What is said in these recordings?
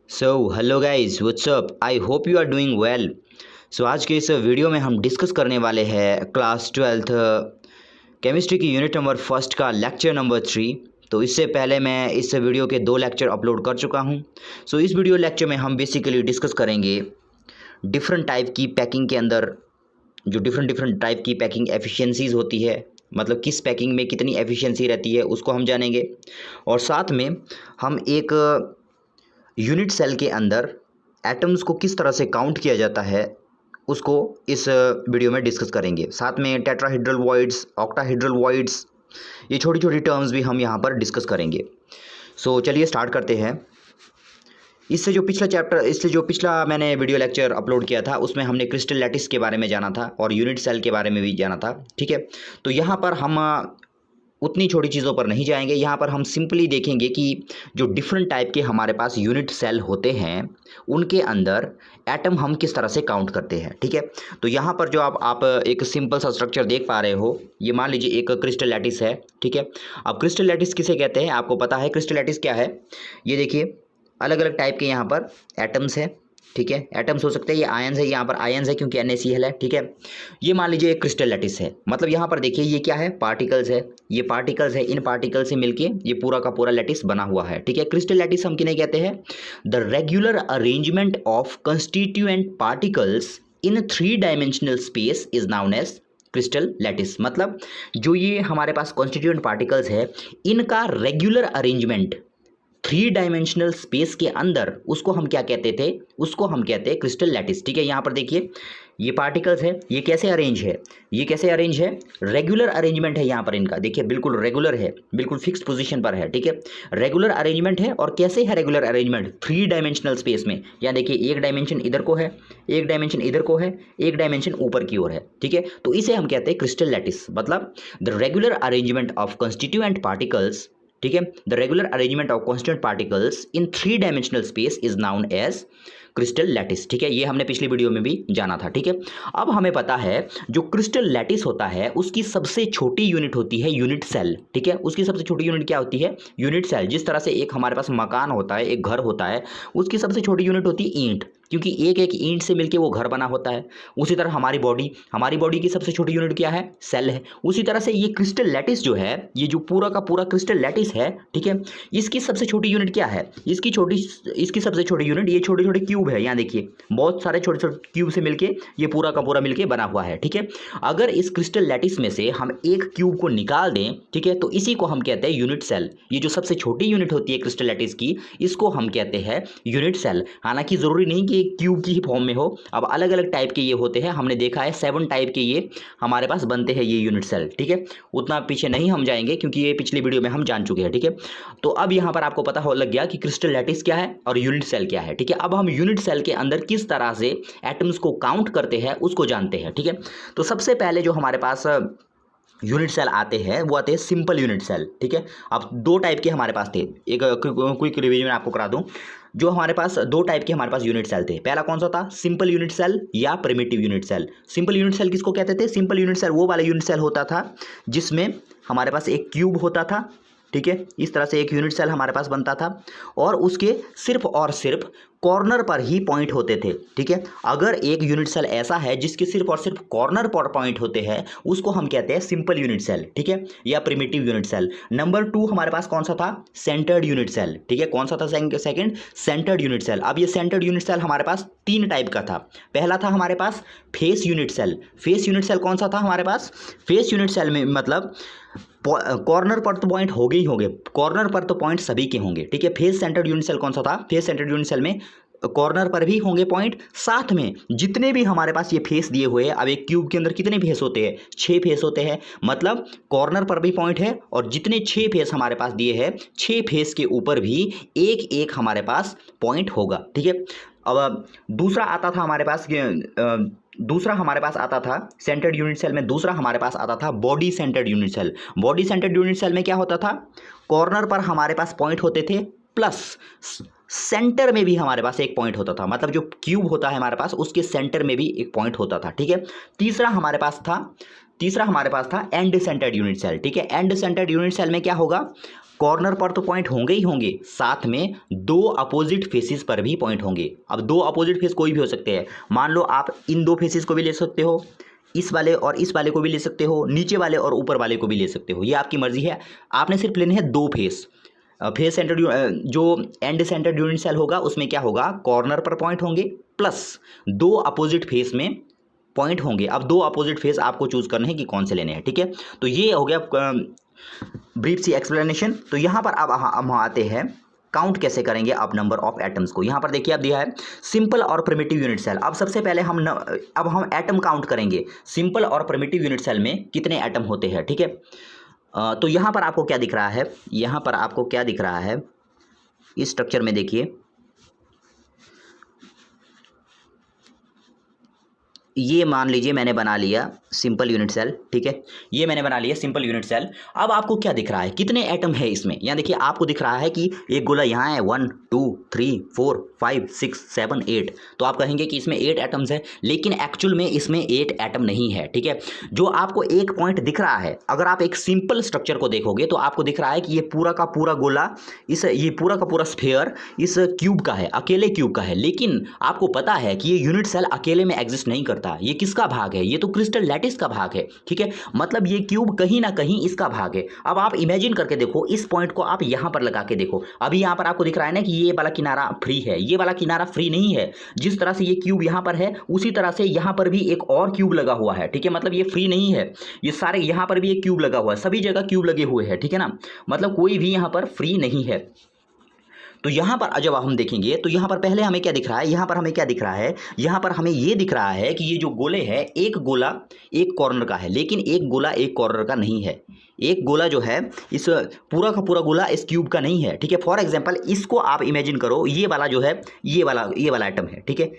Hello guys, what's up. I hope you are doing well. आज के इस video में हम डिस्कस करने वाले हैं क्लास 12th केमिस्ट्री की यूनिट नंबर फर्स्ट का लेक्चर नंबर 3। तो इससे पहले मैं इस वीडियो के 2 लेक्चर अपलोड कर चुका हूं। इस वीडियो लेक्चर में हम बेसिकली डिस्कस करेंगे डिफरेंट टाइप की पैकिंग के अंदर जो डिफरेंट डिफरेंट टाइप की पैकिंग एफिशिएंसीज़ होती है, मतलब किस पैकिंग में कितनी एफिशिएंसी रहती है उसको हम जानेंगे। और साथ में हम एक यूनिट सेल के अंदर एटम्स को किस तरह से काउंट किया जाता है उसको इस वीडियो में डिस्कस करेंगे। साथ में टेट्राहेड्रल वॉइड्स, ऑक्टाहेड्रल वॉइड्स, ये छोटी छोटी टर्म्स भी हम यहाँ पर डिस्कस करेंगे। चलिए स्टार्ट करते हैं। इससे जो पिछला मैंने वीडियो लेक्चर अपलोड किया था उसमें हमने क्रिस्टल लैटिस के बारे में जाना था और यूनिट सेल के बारे में भी जाना था, ठीक है। तो यहाँ पर हम उतनी छोटी चीज़ों पर नहीं जाएंगे। यहाँ पर हम सिंपली देखेंगे कि जो डिफरेंट टाइप के हमारे पास यूनिट सेल होते हैं उनके अंदर एटम हम किस तरह से काउंट करते हैं, ठीक है। तो यहाँ पर जो आप एक सिंपल सा स्ट्रक्चर देख पा रहे हो, ये मान लीजिए एक क्रिस्टल लैटिस है, ठीक है। अब क्रिस्टल लैटिस किसे कहते हैं आपको पता है। क्रिस्टल लैटिस क्या है, ये देखिए अलग अलग टाइप के यहाँ पर एटम्स हैं, ठीक है। एटम्स हो सकते हैं, ये आयंस है, यहाँ पर आयंस है क्योंकि NaCl है, ठीक है। ये मान लीजिए एक क्रिस्टल लैटिस है, मतलब यहाँ पर देखिए ये क्या है, पार्टिकल्स है, ये पार्टिकल्स है, इन पार्टिकल से मिलके ये पूरा का पूरा लैटिस बना हुआ है, ठीक है। क्रिस्टल लैटिस हम किन्हें कहते हैं, the regular arrangement of constituent particles in 3 dimensional space is known as crystal lattice. मतलब जो ये हमारे पास कॉन्स्टिट्यूएंट पार्टिकल्स है इनका रेगुलर अरेंजमेंट 3 डायमेंशनल स्पेस के अंदर, उसको हम क्या कहते थे, उसको हम कहते हैं क्रिस्टल लैटिस, ठीक है। यहाँ पर देखिए ये पार्टिकल्स है, ये कैसे अरेंज है, ये कैसे अरेंज है, रेगुलर अरेंजमेंट है यहाँ पर इनका, देखिए बिल्कुल रेगुलर है, बिल्कुल फिक्स्ड पोजीशन पर है, ठीक है। रेगुलर अरेंजमेंट है। और कैसे है रेगुलर अरेंजमेंट, 3 डायमेंशनल स्पेस में। यहाँ देखिए एक डायमेंशन इधर को है, एक डायमेंशन इधर को है, एक डायमेंशन ऊपर की ओर है, ठीक है। तो इसे हम कहते हैं क्रिस्टल लैटिस, मतलब the regular arrangement of constituent particles, ठीक है। The regular arrangement of constant particles in 3 dimensional space is known as crystal lattice, ठीक है। ये हमने पिछली वीडियो में भी जाना था, ठीक है। अब हमें पता है जो क्रिस्टल लैटिस होता है उसकी सबसे छोटी यूनिट होती है यूनिट सेल, ठीक है। उसकी सबसे छोटी यूनिट क्या होती है, यूनिट सेल। जिस तरह से एक हमारे पास मकान होता है, एक घर होता है, उसकी सबसे छोटी यूनिट होती है ईंट, क्योंकि एक एक ईंट से मिलकर वो घर बना होता है। उसी तरह हमारी बॉडी की सबसे छोटी यूनिट क्या है, सेल है। उसी तरह से ये क्रिस्टल लैटिस जो है, ये जो पूरा का पूरा क्रिस्टल लैटिस है, ठीक है, इसकी सबसे छोटी यूनिट क्या है, इसकी सबसे छोटी यूनिट ये छोटे छोटे क्यूब है। यहाँ देखिए बहुत सारे छोटे छोटे क्यूब से मिलके ये पूरा का पूरा मिलके बना हुआ है, ठीक है। अगर इस क्रिस्टल लैटिस में से हम एक क्यूब को निकाल दें, ठीक है, तो इसी को हम कहते हैं यूनिट सेल। ये जो सबसे छोटी यूनिट होती है क्रिस्टल लैटिस की, इसको हम कहते हैं यूनिट सेल। हालांकि जरूरी नहीं कि क्यूब की ही फॉर्म में हो, अब अलग अलग टाइप के ये होते हैं। हमने देखा है 7 टाइप के ये हमारे पास बनते हैं, ये यूनिट सेल, ठीक है। उतना पीछे नहीं हम जाएंगे क्योंकि ये पिछली वीडियो में हम जान चुके हैं, ठीक है। तो अब यहाँ पर आपको पता हो लग गया कि क्रिस्टल लैटिस क्या है और यूनिट सेल क्या है, ठीक है। अब हम यूनिट सेल के अंदर किस तरह से एटम्स को काउंट करते हैं उसको जानते हैं, ठीक है। तो सबसे पहले जो हमारे पास यूनिट सेल आते हैं वो आते हैं सिंपल यूनिट सेल, ठीक है। अब 2 टाइप के हमारे पास थे, एक क्विक रिवीजन आपको करा दूं। जो हमारे पास 2 टाइप के हमारे पास यूनिट सेल थे। पहला कौन सा था, सिंपल यूनिट सेल या primitive unit cell. Simple unit cell किसको कहते थे, सिंपल यूनिट सेल वो वाला यूनिट सेल होता था जिसमें हमारे पास एक क्यूब होता था, ठीक है। इस तरह से एक यूनिट सेल हमारे पास बनता था और उसके सिर्फ और सिर्फ कॉर्नर पर ही पॉइंट होते थे, ठीक है। अगर एक यूनिट सेल ऐसा है जिसके सिर्फ और सिर्फ कॉर्नर पर पॉइंट होते हैं उसको हम कहते हैं सिंपल यूनिट सेल, ठीक है, या प्रिमिटिव यूनिट सेल। नंबर 2 हमारे पास कौन सा था, सेंटर्ड यूनिट सेल, ठीक है। कौन सा था सेकंड, सेंटर्ड यूनिट सेल। अब ये सेंटर्ड यूनिट सेल हमारे पास 3 टाइप का था। पहला था हमारे पास face unit cell. Face unit cell कौन सा था हमारे पास, फेस यूनिट सेल में मतलब कॉर्नर पर तो पॉइंट होंगे ही होंगे, कॉर्नर पर तो पॉइंट सभी के होंगे, ठीक है। फेस सेंटर्ड यूनिट सेल कौन सा था, फेस सेंटर्ड यूनिट सेल में कॉर्नर पर भी होंगे पॉइंट, साथ में जितने भी हमारे पास ये फेस दिए हुए हैं, अब एक क्यूब के अंदर कितने फेस होते हैं, 6 फेस होते हैं, मतलब कॉर्नर पर भी पॉइंट है और जितने 6 फेस हमारे पास दिए हैं 6 फेस के ऊपर भी एक एक हमारे पास पॉइंट होगा, ठीक है। अब दूसरा आता था हमारे पास दूसरा हमारे पास आता था सेंटर्ड यूनिट सेल में, दूसरा हमारे पास आता था body centred unit cell. Body centred unit cell में क्या होता था, कॉर्नर पर हमारे पास पॉइंट होते थे प्लस सेंटर में भी हमारे पास एक पॉइंट होता था, मतलब जो क्यूब होता है हमारे पास उसके सेंटर में भी एक पॉइंट होता था, ठीक है। तीसरा हमारे पास था एंड सेंटर्ड यूनिट सेल, ठीक है। एंड सेंटर्ड यूनिट सेल में क्या होगा, कॉर्नर पर तो पॉइंट होंगे ही होंगे, साथ में दो अपोजिट फेसेस पर भी पॉइंट होंगे। अब दो अपोजिट फेस कोई भी हो सकते हैं, मान लो आप इन दो फेसेस को भी ले सकते हो, इस वाले और इस वाले को भी ले सकते हो, नीचे वाले और ऊपर वाले को भी ले सकते हो, ये आपकी मर्जी है। आपने सिर्फ लेने हैं दो फेस। फेस सेंटर्ड जो एंड सेंटर्ड यूनिट सेल होगा उसमें क्या होगा, कॉर्नर पर पॉइंट होंगे प्लस दो अपोजिट फेस में पॉइंट होंगे। अब दो अपोजिट फेस आपको चूज करने हैं कि कौन से लेने हैं, ठीक है। तो ये हो गया ब्रीफ सी एक्सप्लेनेशन। तो यहाँ पर अब हम आते हैं काउंट कैसे करेंगे अब नंबर ऑफ एटम्स को। यहाँ पर देखिए अब दिया है सिंपल और प्रिमिटिव यूनिट सेल। अब सबसे पहले हम एटम काउंट करेंगे, सिंपल और प्रिमिटिव यूनिट सेल में कितने एटम होते हैं, ठीक है। तो यहाँ पर आपको क्या दिख रहा है, यहाँ पर आपको क्या दिख रहा है, इस स्ट्रक्चर में देखिए ये मान लीजिए मैंने बना लिया सिंपल यूनिट सेल, ठीक है, ये मैंने बना लिया सिंपल यूनिट सेल। अब आपको क्या दिख रहा है, कितने एटम है इसमें। यहाँ देखिए आपको दिख रहा है कि एक गोला यहाँ है 1 2 3 4 5 6 7 8, तो आप कहेंगे कि इसमें 8 एटम्स है, लेकिन एक्चुअल में इसमें 8 एटम नहीं है, ठीक है। जो आपको एक पॉइंट दिख रहा है, अगर आप एक सिंपल स्ट्रक्चर को देखोगे तो आपको दिख रहा है कि ये पूरा का पूरा गोला, ये पूरा का पूरा स्फीयर इस क्यूब का है, अकेले क्यूब का है। लेकिन आपको पता है कि ये यूनिट सेल अकेले में एग्जिस्ट नहीं करता, ये किसका भाग है, ये तो क्रिस्टल लैटिस का भाग है, ठीक है। मतलब ये क्यूब कहीं ना कहीं इसका भाग है। अब आप इमेजिन करके देखो, इस पॉइंट को आप यहां पर लगा के देखो, अभी यहां पर आपको दिख रहा है ना कि ये वाला किनारा फ्री है, ये वाला किनारा फ्री नहीं है। जिस तरह से ये क्यूब यहां पर है उसी तरह से यहां पर भी एक और क्यूब लगा हुआ है, ठीक है। मतलब ये फ्री नहीं है, ये सारे यहां पर भी एक क्यूब लगा हुआ है, सभी जगह क्यूब लगे हुए हैं, ठीक है ना। मतलब कोई भी यहां पर फ्री नहीं है। तो यहाँ पर जब हम देखेंगे तो यहाँ पर पहले हमें क्या दिख रहा है, यहाँ पर हमें क्या दिख रहा है, यहाँ पर हमें ये दिख रहा है कि ये जो गोले हैं, एक गोला एक कॉर्नर का है, लेकिन एक गोला एक कॉर्नर का नहीं है। एक गोला जो है इस पूरा का पूरा गोला इस क्यूब का नहीं है, ठीक है। फॉर एग्जांपल इसको आप इमेजिन करो, ये वाला जो है ये वाला एटम है, ठीक है।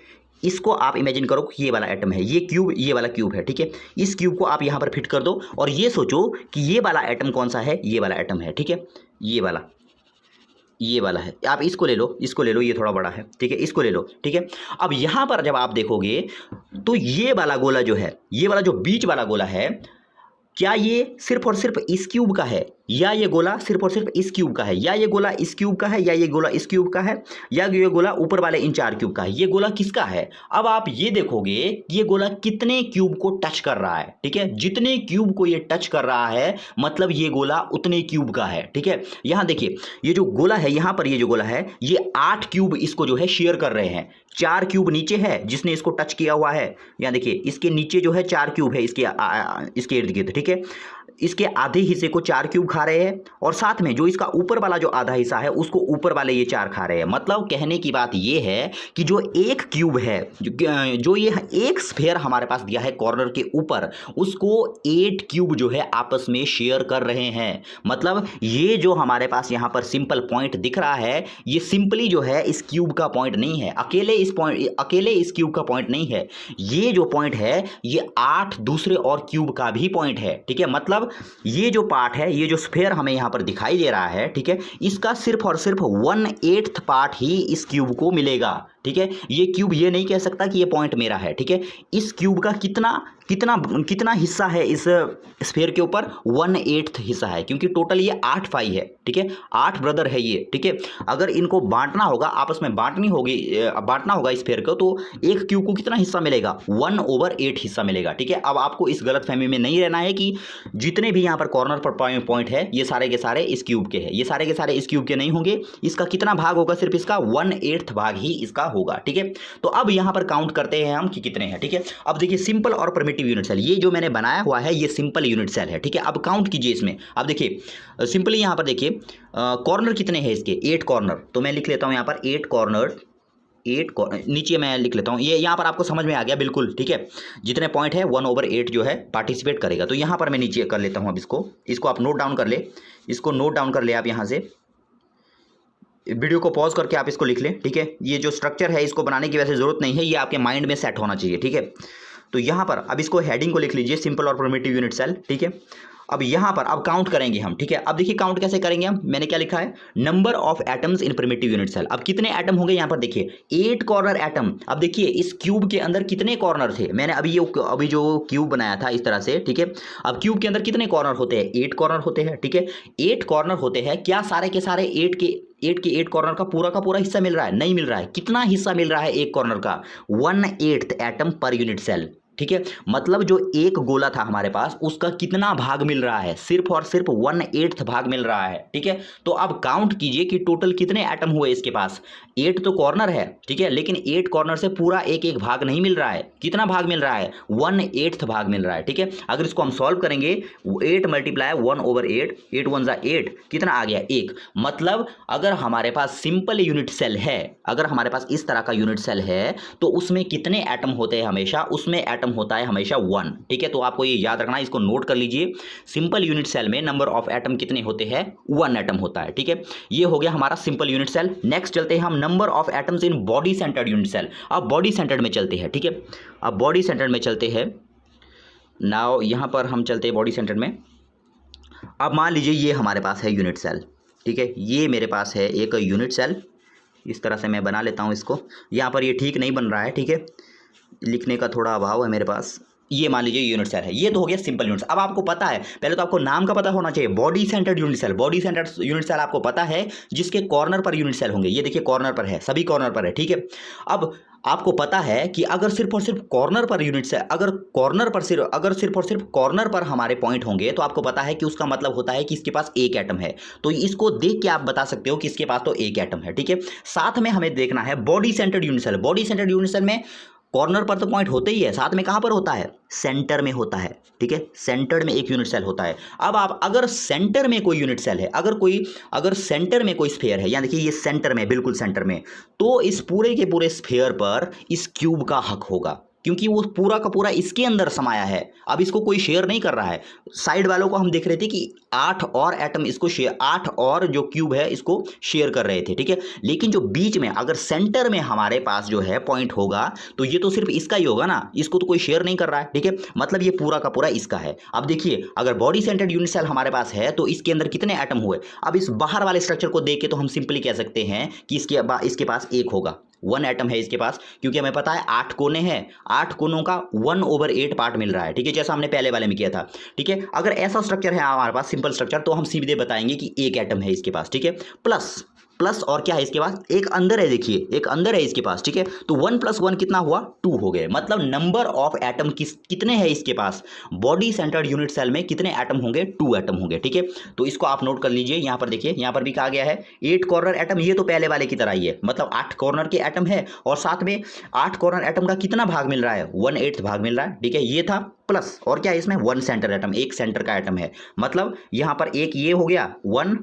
इसको आप इमेजिन करो कि ये वाला एटम है, ये क्यूब ये वाला क्यूब है, ठीक है। इस क्यूब को आप यहाँ पर फिट कर दो और ये सोचो कि ये वाला एटम कौन सा है, ये वाला एटम है, ठीक है। ये वाला है, आप इसको ले लो, ये थोड़ा बड़ा है, ठीक है, इसको ले लो, ठीक है। अब यहाँ पर जब आप देखोगे तो ये वाला गोला जो है, ये वाला जो बीच वाला गोला है, क्या ये सिर्फ और सिर्फ इस क्यूब का है, या ये गोला सिर्फ और सिर्फ इस क्यूब का है, या ये गोला इस क्यूब का है, या ये गोला इस क्यूब का है, या ये गोला ऊपर वाले इन 4 क्यूब का है, ये गोला किसका है। अब आप ये देखोगे ये गोला कितने क्यूब को टच कर रहा है, ठीक है। जितने क्यूब को ये टच कर रहा है मतलब ये गोला उतने क्यूब का है, ठीक है। यहां देखिए ये जो गोला है, यहां पर ये जो गोला है, ये 8 क्यूब इसको जो है शेयर कर रहे हैं। 4 क्यूब नीचे है जिसने इसको टच किया हुआ है, यहां देखिए इसके नीचे जो है 4 क्यूब है इसके इर्द गिर्द, ठीक है। इसके आधे हिस्से को 4 क्यूब खा रहे हैं और साथ में जो इसका ऊपर वाला जो आधा हिस्सा है उसको ऊपर वाले ये 4 खा rहे हैं। मतलब कहने की बात ये है कि जो एक क्यूब है, जो ये एक स्फीयर हमारे पास दिया है कॉर्नर के ऊपर, उसको 8 क्यूब जो है आपस में शेयर कर रहे हैं। मतलब ये जो हमारे पास यहाँ पर सिंपल पॉइंट दिख रहा है, ये सिंपली जो है इस क्यूब का पॉइंट नहीं है, अकेले इस क्यूब का पॉइंट नहीं है। ये जो पॉइंट है ये 8 दूसरे और क्यूब का भी पॉइंट है, ठीक है। मतलब ये जो पार्ट है, ये जो स्फीयर हमें यहां पर दिखाई दे रहा है, ठीक है, इसका सिर्फ और सिर्फ 1/8 पार्ट ही इस क्यूब को मिलेगा, ठीक है। ये क्यूब ये नहीं कह सकता कि ये पॉइंट मेरा है, ठीक है। इस क्यूब का कितना हिस्सा है इस स्फीयर के ऊपर, 1/8 हिस्सा है, क्योंकि टोटल ये 8 पाई है, ठीक है। 8 ब्रदर है ये, ठीक है। अगर इनको बांटना होगा, आपस में बांटना होगा इस स्फीयर को, तो एक क्यूब को कितना हिस्सा मिलेगा, 1/8 हिस्सा मिलेगा, ठीक है। अब आपको इस गलतफहमी में नहीं रहना है कि जितने भी यहाँ पर कॉर्नर पर पॉइंट है ये सारे के सारे इस क्यूब के हैं, ये सारे के सारे इस क्यूब के नहीं होंगे। इसका कितना भाग होगा, सिर्फ इसका 1/8 भाग ही इसका होगा, ठीक है। तो अब यहाँ पर काउंट करते हैं हम कि कितने हैं, ठीक है। अब देखिए सिंपल और प्रिमिटिव यूनिट सेल, ये जो मैंने बनाया हुआ है ये सिंपल यूनिट सेल है, ठीक है। अब काउंट कीजिए इसमें। अब देखिए सिंपली यहाँ पर देखिए कॉर्नर कितने हैं इसके, 8 कॉर्नर। तो मैं लिख लेता हूँ यहाँ पर 8 कॉर्नर, नीचे मैं लिख लेता हूँ, ये यहाँ पर आपको समझ में आ गया बिल्कुल, ठीक है। जितने पॉइंट है 1/8 जो है पार्टिसिपेट करेगा। तो यहाँ पर मैं नीचे कर लेता हूँ। अब इसको आप नोट डाउन कर ले, इसको नोट डाउन कर ले आप यहाँ से, वीडियो को पॉज करके आप इसको लिख लें, ठीक है। ये जो स्ट्रक्चर है इसको बनाने की वैसे ज़रूरत नहीं है, ये आपके माइंड में सेट होना चाहिए, ठीक है। तो यहाँ पर अब इसको हेडिंग को लिख लीजिए, सिंपल और प्रिमिटिव यूनिट सेल, ठीक है। अब यहाँ पर अब काउंट करेंगे हम, ठीक है। अब देखिए काउंट कैसे करेंगे हम, मैंने क्या लिखा है, number of atoms in primitive unit cell. अब कितने एटम होंगे यहाँ पर देखिए 8 कॉर्नर एटम। अब देखिए इस क्यूब के अंदर कितने कॉर्नर थे, मैंने अभी जो क्यूब बनाया था इस तरह से, ठीक है। अब क्यूब के अंदर कितने कॉर्नर होते हैं, 8 कॉर्नर होते हैं, ठीक है। 8 कॉर्नर होते हैं, क्या सारे के सारे 8 कॉर्नर का पूरा हिस्सा मिल रहा है, नहीं मिल रहा है। कितना हिस्सा मिल रहा है एक कॉर्नर का, 1/8 एटम पर यूनिट सेल, ठीक है। मतलब जो एक गोला था हमारे पास उसका कितना भाग मिल रहा है, सिर्फ और सिर्फ 1/8 भाग मिल रहा है, ठीक है। तो अब काउंट कीजिए कि टोटल कितने एटम हुए इसके पास। 8 तो कॉर्नर है, ठीक है, लेकिन 8 कॉर्नर से पूरा एक एक भाग नहीं मिल रहा है। कितना भाग मिल रहा है, 1/8 भाग मिल रहा है, ठीक है। अगर इसको हम सॉल्व करेंगे 8 × 1/8, 8 × 1 = 8, कितना आ गया 1। मतलब अगर हमारे पास सिंपल यूनिट सेल है, अगर हमारे पास इस तरह का यूनिट सेल है तो उसमें कितने एटम होते हैं, हमेशा उसमें एटम होता है हमेशा 1, ठीक है। तो आपको ये याद रखना, इसको नोट कर लीजिए। सिंपल यूनिट सेल में नंबर ऑफ एटम कितने होते हैं, 1 एटम होता है, ठीक है। ये हो गया हमारा सिंपल यूनिट सेल। नेक्स्ट चलते हैं हम number of atoms in body centred unit cell. अब बॉडी सेंटर्ड में चलते हैं, ठीक है। अब बॉडी सेंटर्ड में चलते हैं, नाउ यहां पर हम चलते हैं बॉडी सेंटर्ड में। अब मान लीजिए ये हमारे पास है यूनिट सेल, ठीक है। ये मेरे पास है एक यूनिट सेल, इस तरह से मैं बना लेता हूं इसको। यहां पर ये ठीक नहीं बन रहा है, ठीक है, लिखने का थोड़ा अभाव है मेरे पास। ये मान लीजिए यूनिट सेल है, ये तो हो गया सिंपल यूनिट। अब आपको पता है, पहले तो आपको नाम का पता होना चाहिए, body centred unit cell. Body centred unit cell आपको पता है जिसके कॉर्नर पर यूनिट सेल होंगे। ये देखिए कॉर्नर पर है, सभी कॉर्नर पर है, ठीक है। अब आपको पता है कि अगर सिर्फ और सिर्फ कॉर्नर पर यूनिट सेल, अगर सिर्फ और सिर्फ कॉर्नर पर हमारे पॉइंट होंगे तो आपको पता है कि उसका मतलब होता है कि इसके पास एक एटम है। तो इसको देख के आप बता सकते हो कि इसके पास तो एक एटम है, ठीक है। साथ में हमें देखना है body centred unit cell. Body centred unit cell में कॉर्नर पर तो पॉइंट होते ही है, साथ में कहां पर होता है, सेंटर में होता है, ठीक है। सेंटर में एक यूनिट सेल होता है। अब आप अगर सेंटर में कोई यूनिट सेल है, अगर सेंटर में कोई स्फीयर है, यानी देखिए ये सेंटर में, बिल्कुल सेंटर में, तो इस पूरे के पूरे स्फीयर पर इस क्यूब का हक होगा, क्योंकि वो पूरा का पूरा इसके अंदर समाया है। अब इसको कोई शेयर नहीं कर रहा है। साइड वालों को हम देख रहे थे कि 8 और एटम इसको शेयर, 8 और जो क्यूब है इसको शेयर कर रहे थे, ठीक है। लेकिन जो बीच में, अगर सेंटर में हमारे पास जो है पॉइंट होगा तो ये तो सिर्फ इसका ही होगा ना, इसको तो कोई शेयर नहीं कर रहा है, ठीक है। मतलब ये पूरा का पूरा इसका है। अब देखिए अगर बॉडी सेंटर्ड यूनिट सेल हमारे पास है तो इसके अंदर कितने एटम हुए। अब इस बाहर वाले स्ट्रक्चर को देख के तो हम सिंपली कह सकते हैं कि इसके पास एक होगा, 1 एटम है इसके पास, क्योंकि हमें पता है 8 कोने हैं, 8 कोनों का 1/8 पार्ट मिल रहा है, ठीक है, जैसा हमने पहले वाले में किया था, ठीक है। अगर ऐसा स्ट्रक्चर है हमारे पास, सिंपल स्ट्रक्चर, तो हम सीधे बताएंगे कि एक एटम है इसके पास, ठीक है। प्लस और क्या है इसके पास, एक अंदर है, देखिए एक अंदर है इसके पास, ठीक है। तो 1 + 1 कितना हुआ, 2 हो गए। मतलब नंबर ऑफ एटम कितने हैं इसके पास, बॉडी सेंटर्ड यूनिट सेल में कितने एटम होंगे, 2 एटम होंगे, ठीक है। तो इसको आप नोट कर लीजिए। यहां पर देखिए, यहां पर भी कहा गया है 8 कॉर्नर एटम, ये तो पहले वाले की तरह ही है, मतलब 8 कॉर्नर के एटम है और साथ में 8 कॉर्नर एटम का कितना भाग मिल रहा है, 1/8 भाग मिल रहा है, ठीक है। ये था प्लस और क्या है इसमें, 1 सेंटर एटम, एक सेंटर का एटम है। मतलब यहां पर एक ये हो गया 1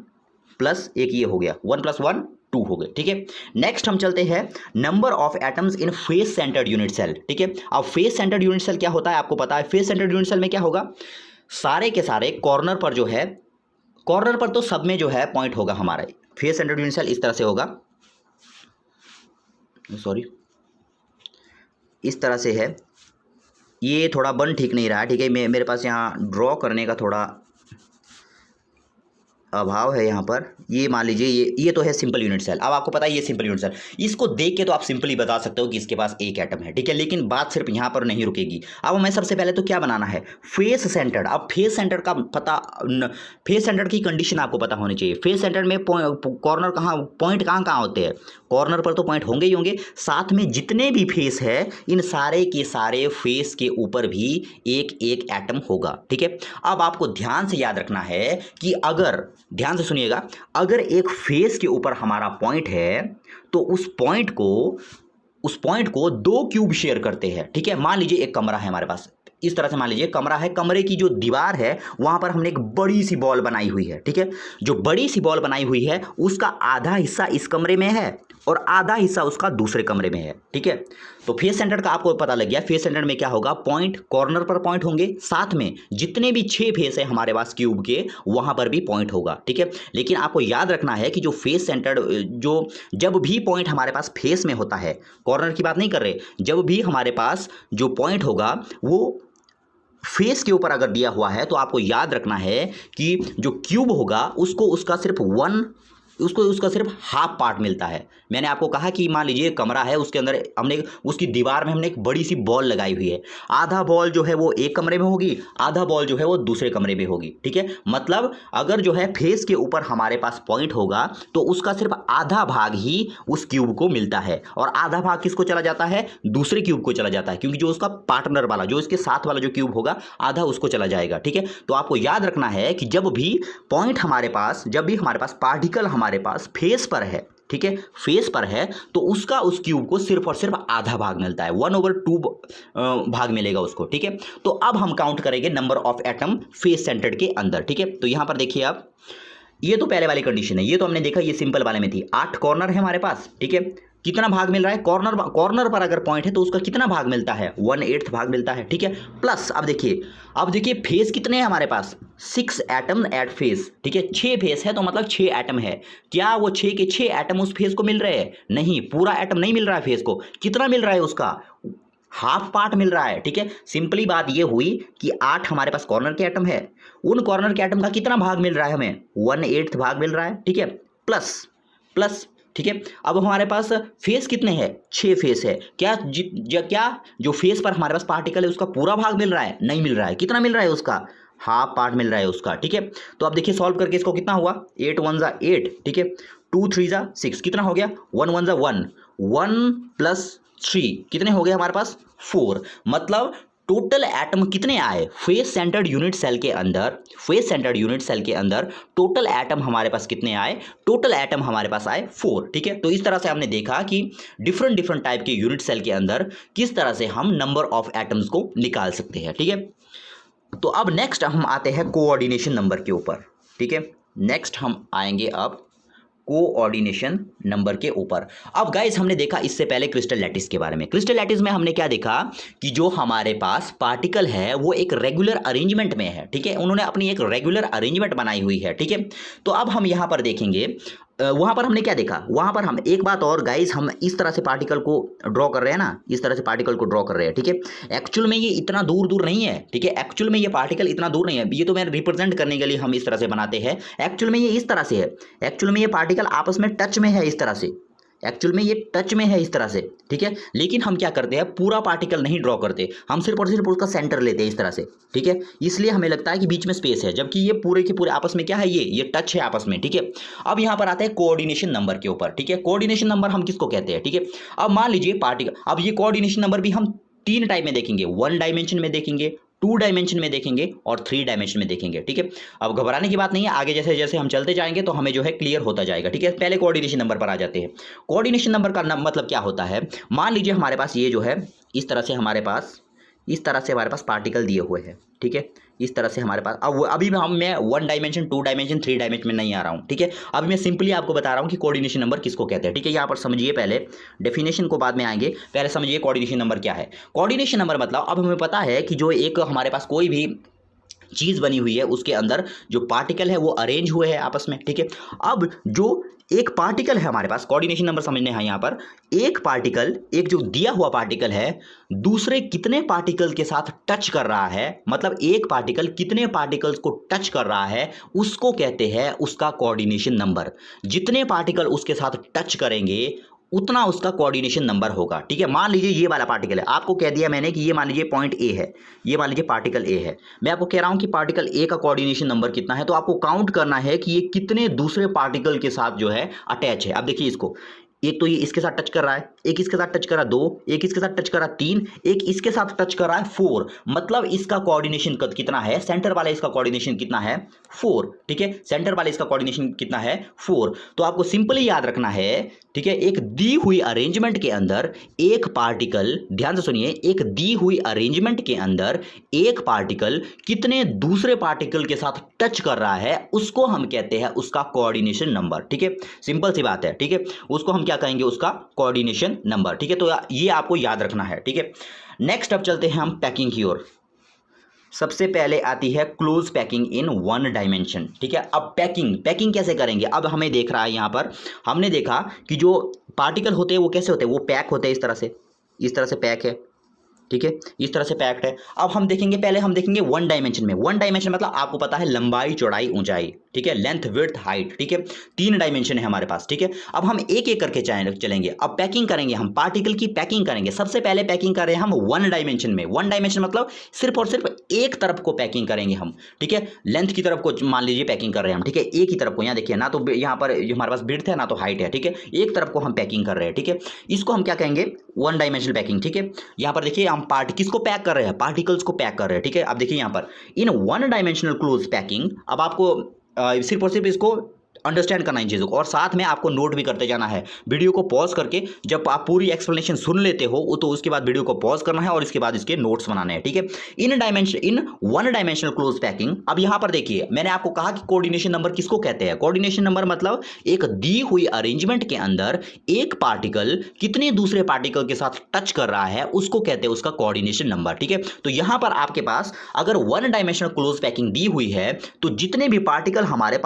प्लस एक ये हो गया, 1 + 1 2 हो गए, ठीक है। नेक्स्ट हम चलते हैं number of atoms in face centred unit cell, ठीक है। अब फेस सेंटर्ड यूनिट सेल क्या होता है आपको पता है। फेस सेंटर्ड यूनिट सेल में क्या होगा, सारे के सारे कॉर्नर पर जो है, कॉर्नर पर तो सब में जो है पॉइंट होगा हमारा। फेस सेंटर्ड यूनिट सेल इस तरह से होगा, सॉरी इस तरह से है। ये थोड़ा बन ठीक नहीं रहा, ठीक है, मेरे पास यहाँ ड्रॉ करने का थोड़ा अभाव है यहाँ पर। ये मान लीजिए ये तो है सिंपल यूनिट सेल। अब आपको पता है ये सिंपल यूनिट सेल, इसको देख के तो आप सिंपली बता सकते हो कि इसके पास एक एटम है, ठीक है। लेकिन बात सिर्फ यहाँ पर नहीं रुकेगी। अब हमें सबसे पहले तो क्या बनाना है, फेस सेंटर्ड। अब फेस सेंटर्ड का पता, फेस सेंटर्ड की कंडीशन आपको पता होनी चाहिए। फेस सेंटर्ड में कॉर्नर कहाँ, पॉइंट कहाँ कहाँ होते हैं, कॉर्नर पर तो पॉइंट होंगे ही होंगे, साथ में जितने भी फेस है इन सारे के सारे फेस के ऊपर भी एक एक एटम होगा, ठीक है। अब आपको ध्यान से याद रखना है कि अगर, ध्यान से सुनिएगा, अगर एक फेस के ऊपर हमारा पॉइंट है तो उस पॉइंट को 2 क्यूब शेयर करते हैं, ठीक है। मान लीजिए एक कमरा है हमारे पास, इस तरह से मान लीजिए कमरा है, कमरे की जो दीवार है वहां पर हमने एक बड़ी सी बॉल बनाई हुई है, ठीक है। जो बड़ी सी बॉल बनाई हुई है उसका आधा हिस्सा इस कमरे में है और आधा हिस्सा उसका दूसरे कमरे में है, ठीक है। तो फेस सेंटर का आपको पता लग गया। फेस सेंटर में क्या होगा, पॉइंट, कॉर्नर पर पॉइंट होंगे, साथ में जितने भी 6 फेस है हमारे पास क्यूब के वहां पर भी पॉइंट होगा, ठीक है। लेकिन आपको याद रखना है कि जो फेस सेंटर, जो जब भी पॉइंट हमारे पास फेस में होता है, कॉर्नर की बात नहीं कर रहे, जब भी हमारे पास जो पॉइंट होगा वो फेस के ऊपर अगर दिया हुआ है तो आपको याद रखना है कि जो क्यूब होगा उसको उसका सिर्फ हाफ पार्ट मिलता है। मैंने आपको कहा कि मान लीजिए कमरा है, उसके अंदर हमने उसकी दीवार में हमने एक बड़ी सी बॉल लगाई हुई है। आधा बॉल जो है वो एक कमरे में होगी, आधा बॉल जो है वो दूसरे कमरे में होगी। ठीक है, मतलब अगर जो है फेस के ऊपर हमारे पास पॉइंट होगा तो उसका सिर्फ आधा भाग ही उस क्यूब को मिलता है और आधा भाग किसको चला जाता है, दूसरे क्यूब को चला जाता है, क्योंकि जो उसका पार्टनर वाला, जो इसके साथ वाला जो क्यूब होगा, आधा उसको चला जाएगा। ठीक है, तो आपको याद रखना है कि जब भी हमारे पास पार्टिकल हमारे पास फेस पर है, ठीक है, फेस पर है, तो उसका उस क्यूब को सिर्फ और सिर्फ आधा भाग मिलता है, 1/2 भाग मिलेगा उसको। ठीक है, तो अब हम काउंट करेंगे number of atom face centred के अंदर। ठीक है, तो यहां पर देखिए आप, ये तो पहले वाली कंडीशन है, ये तो हमने देखा, ये सिंपल वाले में थी। 8 कॉर्नर है हमारे पास। ठीक है, कितना भाग मिल रहा है, कॉर्नर पर अगर पॉइंट है तो उसका कितना भाग मिलता है, 1/8 भाग मिलता है। ठीक है, प्लस अब देखिए फेस कितने हैं हमारे पास, 6 एटम एट फेस। ठीक है, 6 फेस है तो मतलब 6 एटम है। क्या वो 6 के 6 एटम उस फेस को मिल रहे हैं? नहीं, पूरा एटम नहीं मिल रहा है फेस को। कितना मिल रहा है उसका, हाफ पार्ट मिल रहा है। ठीक है, सिंपली बात ये हुई कि 8 हमारे पास कॉर्नर के एटम है, उन कॉर्नर के एटम का कितना भाग मिल रहा है हमें, 1/8 भाग मिल रहा है। ठीक है, प्लस ठीक है, अब हमारे पास फेस कितने हैं, 6 फेस है। क्या जो फेस पर हमारे पास पार्टिकल है उसका पूरा भाग मिल रहा है? नहीं मिल रहा है। कितना मिल रहा है उसका, हाफ पार्ट मिल रहा है उसका। ठीक है, तो अब देखिए सॉल्व करके इसको कितना हुआ, 8 1 जा 8, ठीक है, 2 3 जा 6, कितना हो गया, 1 1 जा 1, 1 + 3 कितने हो गए हमारे पास, 4। मतलब टोटल एटम कितने आए फेस सेंटर्ड यूनिट सेल के अंदर, टोटल एटम हमारे पास कितने आए, टोटल एटम हमारे पास आए 4। ठीक है, तो इस तरह से हमने देखा कि डिफरेंट टाइप के यूनिट सेल के अंदर किस तरह से हम नंबर ऑफ एटम्स को निकाल सकते हैं। ठीक है, तो अब नेक्स्ट हम आते हैं कोऑर्डिनेशन नंबर के ऊपर। ठीक है, नेक्स्ट हम आएंगे अब कोऑर्डिनेशन नंबर के ऊपर। अब गाइस हमने देखा इससे पहले क्रिस्टल लैटिस के बारे में। क्रिस्टल लैटिस में हमने क्या देखा कि जो हमारे पास पार्टिकल है वो एक रेगुलर अरेंजमेंट में है। ठीक है, उन्होंने अपनी एक रेगुलर अरेंजमेंट बनाई हुई है। ठीक है, तो अब हम यहां पर देखेंगे, वहां पर हमने क्या देखा, वहां पर हम एक बात और गाइस, हम इस तरह से पार्टिकल को ड्रॉ कर रहे हैं ना, इस तरह से पार्टिकल को ड्रॉ कर रहे हैं। ठीक है, एक्चुअल में ये इतना दूर नहीं है। ठीक है, एक्चुअल में ये पार्टिकल इतना दूर नहीं है, ये तो मैं रिप्रेजेंट करने के लिए हम इस तरह से बनाते हैं। एक्चुअल में ये इस तरह से है, एक्चुअल में ये पार्टिकल आपस में टच में है, इस तरह से एक्चुअल में ये टच में है इस तरह से। ठीक है, लेकिन हम क्या करते हैं, पूरा पार्टिकल नहीं ड्रॉ करते, हम सिर्फ और सिर्फ उसका सेंटर लेते हैं इस तरह से। ठीक है, इसलिए हमें लगता है कि बीच में स्पेस है, जबकि ये पूरे के पूरे आपस में क्या है, ये टच है आपस में। ठीक है, अब यहां पर आता है कोऑर्डिनेशन नंबर के ऊपर। ठीक है, कोऑर्डिनेशन नंबर हम किसको कहते हैं। ठीक है, अब मान लीजिए पार्टिकल, अब ये कोऑर्डिनेशन नंबर भी हम 3 टाइप में देखेंगे, 1 डायमेंशन में देखेंगे, 2 डायमेंशन में देखेंगे और 3 डायमेंशन में देखेंगे। ठीक है, अब घबराने की बात नहीं है, आगे जैसे जैसे हम चलते जाएंगे तो हमें जो है क्लियर होता जाएगा। ठीक है, पहले कोऑर्डिनेशन नंबर पर आ जाते हैं। कोऑर्डिनेशन नंबर का मतलब क्या होता है, मान लीजिए हमारे पास ये जो है इस तरह से हमारे पास पार्टिकल दिए हुए हैं। ठीक है, इस तरह से हमारे पास, अब अभी मैं 1 डायमेंशन 2 डायमेंशन 3 डायमेंशन में नहीं आ रहा हूँ। ठीक है, अभी मैं सिंपली आपको बता रहा हूँ कि कोऑर्डिनेशन नंबर किसको कहते हैं। ठीक है, यहाँ पर समझिए, पहले डेफिनेशन को बाद में आएंगे, पहले समझिए कोऑर्डिनेशन नंबर क्या है। कोऑर्डिनेशन नंबर मतलब, अब हमें पता है कि जो एक हमारे पास कोई भी चीज़ बनी हुई है उसके अंदर जो पार्टिकल है वो अरेंज हुए हैं आपस में। ठीक है, अब जो एक पार्टिकल है हमारे पास, कोऑर्डिनेशन नंबर समझने हैं यहाँ पर, एक पार्टिकल, एक जो दिया हुआ पार्टिकल है दूसरे कितने पार्टिकल के साथ टच कर रहा है, मतलब एक पार्टिकल कितने पार्टिकल्स को टच कर रहा है, उसको कहते हैं उसका कोऑर्डिनेशन नंबर। जितने पार्टिकल उसके साथ टच करेंगे उतना उसका कोऑर्डिनेशन नंबर होगा। ठीक है, मान लीजिए ये वाला पार्टिकल है, आपको कह दिया मैंने कि ये मान लीजिए पॉइंट ए है, ये मान लीजिए पार्टिकल ए है, मैं आपको कह रहा हूं कि पार्टिकल ए का कोऑर्डिनेशन नंबर कितना है, तो आपको काउंट करना है कि ये कितने दूसरे पार्टिकल के साथ जो है अटैच है। अब देखिए इसको, एक तो ये इसके साथ टच कर रहा है, एक इसके साथ टच कर रहा है 2, एक इसके साथ टच कर रहा है 3, एक इसके साथ टच कर रहा है 4, मतलब इसका कोऑर्डिनेशन कितना है, सेंटर वाला इसका कोऑर्डिनेशन कितना है, 4। ठीक है, सेंटर वाले इसका कोऑर्डिनेशन कितना है, 4। तो आपको सिंपली याद रखना है, ठीक है, एक दी हुई अरेंजमेंट के अंदर एक पार्टिकल, ध्यान से सुनिए, एक दी हुई अरेंजमेंट के अंदर एक पार्टिकल कितने दूसरे पार्टिकल के साथ टच कर रहा है उसको हम कहते हैं उसका कोऑर्डिनेशन नंबर। ठीक है, सिंपल सी बात है। ठीक है, उसको हम क्या कहेंगे, उसका कोऑर्डिनेशन नंबर। ठीक है, तो ये आपको याद रखना है। ठीक है, नेक्स्ट अब चलते हैं हम पैकिंग की ओर। सबसे पहले आती है क्लोज पैकिंग इन 1 डायमेंशन। ठीक है, अब पैकिंग कैसे करेंगे, अब हमें देख रहा है यहाँ पर, हमने देखा कि जो पार्टिकल होते हैं वो कैसे होते हैं, वो पैक होते हैं इस तरह से पैक है। ठीक है, इस तरह से पैक्ड है। अब हम देखेंगे, पहले हम देखेंगे वन डायमेंशन में। वन डायमेंशन मतलब आपको पता है लंबाई, चौड़ाई, ऊंचाई, ठीक है, लेंथ, विड्थ, हाइट, ठीक है, 3 डायमेंशन है हमारे पास, ठीक है। अब हम एक एक करके चलेंगे। अब पैकिंग करेंगे, हम पार्टिकल की पैकिंग करेंगे। सबसे पहले पैकिंग कर रहे हैं हम वन डायमेंशन में। वन डायमेंशन मतलब सिर्फ और सिर्फ एक तरफ को पैकिंग करेंगे हम, ठीक है। लेंथ की तरफ को मान लीजिए पैकिंग कर रहे हैं हम, ठीक है, एक ही तरफ को। यहाँ देखिए, ना तो यहाँ पर हमारे पास विड्थ है ना तो हाइट है, ठीक है, एक तरफ को हम पैकिंग कर रहे हैं, ठीक है। इसको हम क्या कहेंगे, वन डायमेंशनल पैकिंग, ठीक है। यहाँ पर देखिए हम किसको पैक कर रहे हैं, पार्टिकल्स को पैक कर रहे हैं, ठीक है। अब देखिए यहाँ पर in one dimensional close packing, अब आपको सिर्फ और सिर्फ इसको अंडरस्टैंड करना इन चीज़ों को, और साथ में आपको नोट भी करते जाना है। वीडियो को पॉज करके जब आप पूरी एक्सप्लेनेशन सुन लेते हो तो उसके बाद वीडियो को पॉज करना है और इसके बाद इसके नोट्स बनाने हैं, ठीक है। In one dimensional close packing, अब यहाँ पर देखिए मैंने आपको कहा कि कोऑर्डिनेशन नंबर किसको कहते हैं। कोऑर्डिनेशन नंबर मतलब एक दी हुई अरेंजमेंट के अंदर एक पार्टिकल कितने दूसरे पार्टिकल के साथ टच कर रहा है उसको कहते हैं उसका कोऑर्डिनेशन नंबर, ठीक है। तो यहाँ पर आपके पास अगर वन डायमेंशनल क्लोज पैकिंग दी हुई है तो जितने भी पार्टिकल हमारे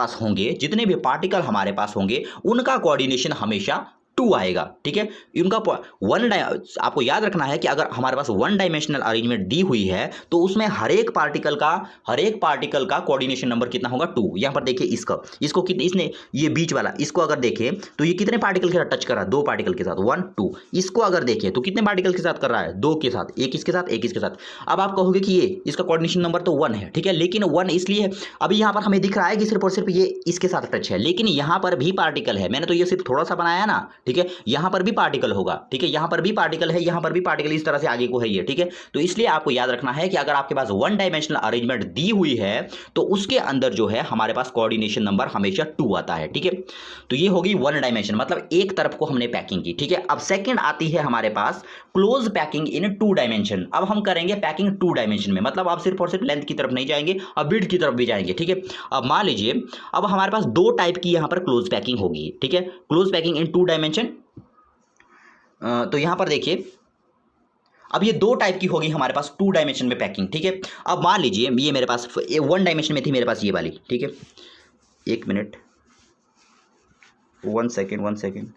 पास होंगे उनका कोऑर्डिनेशन हमेशा 2 आएगा, ठीक है। इनका आपको याद रखना है कि अगर हमारे पास वन डायमेंशनल अरेंजमेंट दी हुई है तो उसमें हर एक पार्टिकल का कोऑर्डिनेशन नंबर कितना होगा, 2। यहां पर देखिए इसको कितने, इसने ये बीच वाला, इसको अगर देखें तो ये कितने पार्टिकल के साथ टच कर रहा है, 2 पार्टिकल के साथ, 1 2। इसको अगर देखें तो कितने पार्टिकल के साथ कर रहा है, 2 के साथ, एक इसके साथ, एक इसके साथ। अब आप कहोगे कि ये इसका कोऑर्डिनेशन नंबर तो 1 है, ठीक है, लेकिन 1 इसलिए है, अभी यहां पर हमें दिख रहा है कि सिर्फ और सिर्फ ये इसके साथ टच है, लेकिन यहां पर भी पार्टिकल है। मैंने तो ये सिर्फ थोड़ा सा बनाया ना, ठीक है, यहां पर भी पार्टिकल होगा, ठीक है, यहां पर भी पार्टिकल है, यहां पर भी पार्टिकल, इस तरह से आगे को है ये, ठीक है। तो इसलिए आपको याद रखना है कि अगर आपके पास वन डायमेंशनल अरेंजमेंट दी हुई है तो उसके अंदर जो है हमारे पास कोऑर्डिनेशन नंबर हमेशा 2 आता है, ठीक है। तो ये होगी वन डायमेंशन, मतलब एक तरफ को हमने पैकिंग की, ठीक है। अब सेकंड आती है हमारे पास क्लोज पैकिंग इन 2 डायमेंशन। अब हम करेंगे पैकिंग 2 डायमेंशन में, मतलब आप सिर्फ और सिर्फ लेंथ की तरफ नहीं जाएंगे, अब विड्थ की तरफ भी जाएंगे, ठीक है। अब मान लीजिए अब हमारे पास 2 टाइप की यहां पर क्लोज पैकिंग होगी, ठीक है, क्लोज पैकिंग इन 2 डायमेंशन। तो यहां पर देखिए अब ये 2 टाइप की होगी हमारे पास 2 डायमेंशन में पैकिंग, ठीक है। अब मान लीजिए ये मेरे पास 1 डायमेंशन में थी मेरे पास ये वाली, ठीक है, 1 minute, 1 second,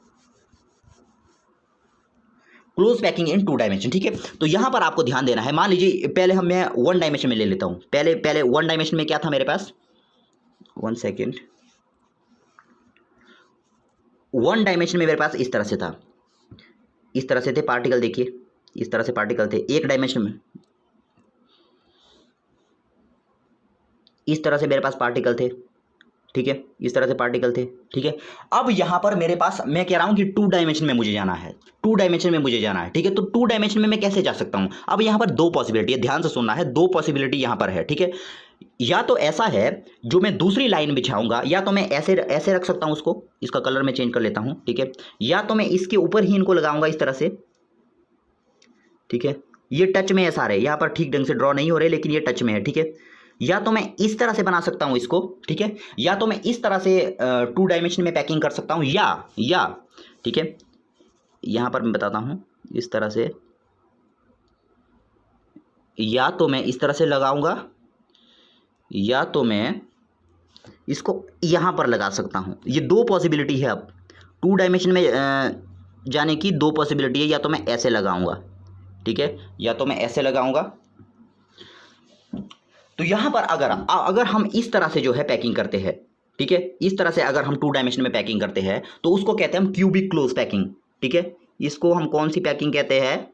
close packing in 2 dimension, ठीक है। तो यहां पर आपको ध्यान देना है, मान लीजिए पहले मैं 1 डायमेंशन में ले लेता हूं, पहले 1 डायमेंशन में क्या था मेरे पास, 1 सेकेंड, 1 डायमेंशन में मेरे पास इस तरह से था, इस तरह से थे पार्टिकल, देखिए इस तरह से पार्टिकल थे। 1 डायमेंशन में इस तरह से मेरे पास पार्टिकल थे, ठीक है, इस तरह से पार्टिकल थे, ठीक है। अब यहां पर मेरे पास, मैं कह रहा हूं कि 2 डायमेंशन में मुझे जाना है, 2 डायमेंशन में मुझे जाना है, ठीक है। तो 2 डायमेंशन में मैं कैसे जा सकता हूं, अब यहां पर 2 पॉसिबिलिटी है, ध्यान से सुनना है, 2 पॉसिबिलिटी यहां पर है, ठीक है। या तो ऐसा है जो मैं दूसरी लाइन बिछाऊंगा, या तो मैं ऐसे रख सकता हूं उसको, इसका कलर मैं चेंज कर लेता हूं, ठीक है, या तो मैं इसके ऊपर ही इनको लगाऊंगा इस तरह से, ठीक है। ये टच में है सारे, यहां पर ठीक ढंग से ड्रॉ नहीं हो रहे लेकिन ये टच में है, ठीक है। या तो मैं इस तरह से बना सकता हूं इसको, ठीक है, या तो मैं इस तरह से 2 डायमेंशन में पैकिंग कर सकता हूं, या ठीक है, यहां पर मैं बताता हूं, इस तरह से, या तो मैं इस तरह से लगाऊंगा, या तो मैं इसको यहां पर लगा सकता हूं। ये 2 पॉसिबिलिटी है। अब 2 डायमेंशन में जाने की 2 पॉसिबिलिटी है, या तो मैं ऐसे लगाऊंगा, ठीक है, या तो मैं ऐसे लगाऊंगा। तो यहां पर अगर हम इस तरह से जो है पैकिंग करते हैं, ठीक है, इस तरह से अगर हम 2 डायमेंशन में पैकिंग करते हैं तो उसको कहते हैं हम क्यूबिक क्लोज पैकिंग, ठीक है। इसको हम कौन सी पैकिंग कहते हैं,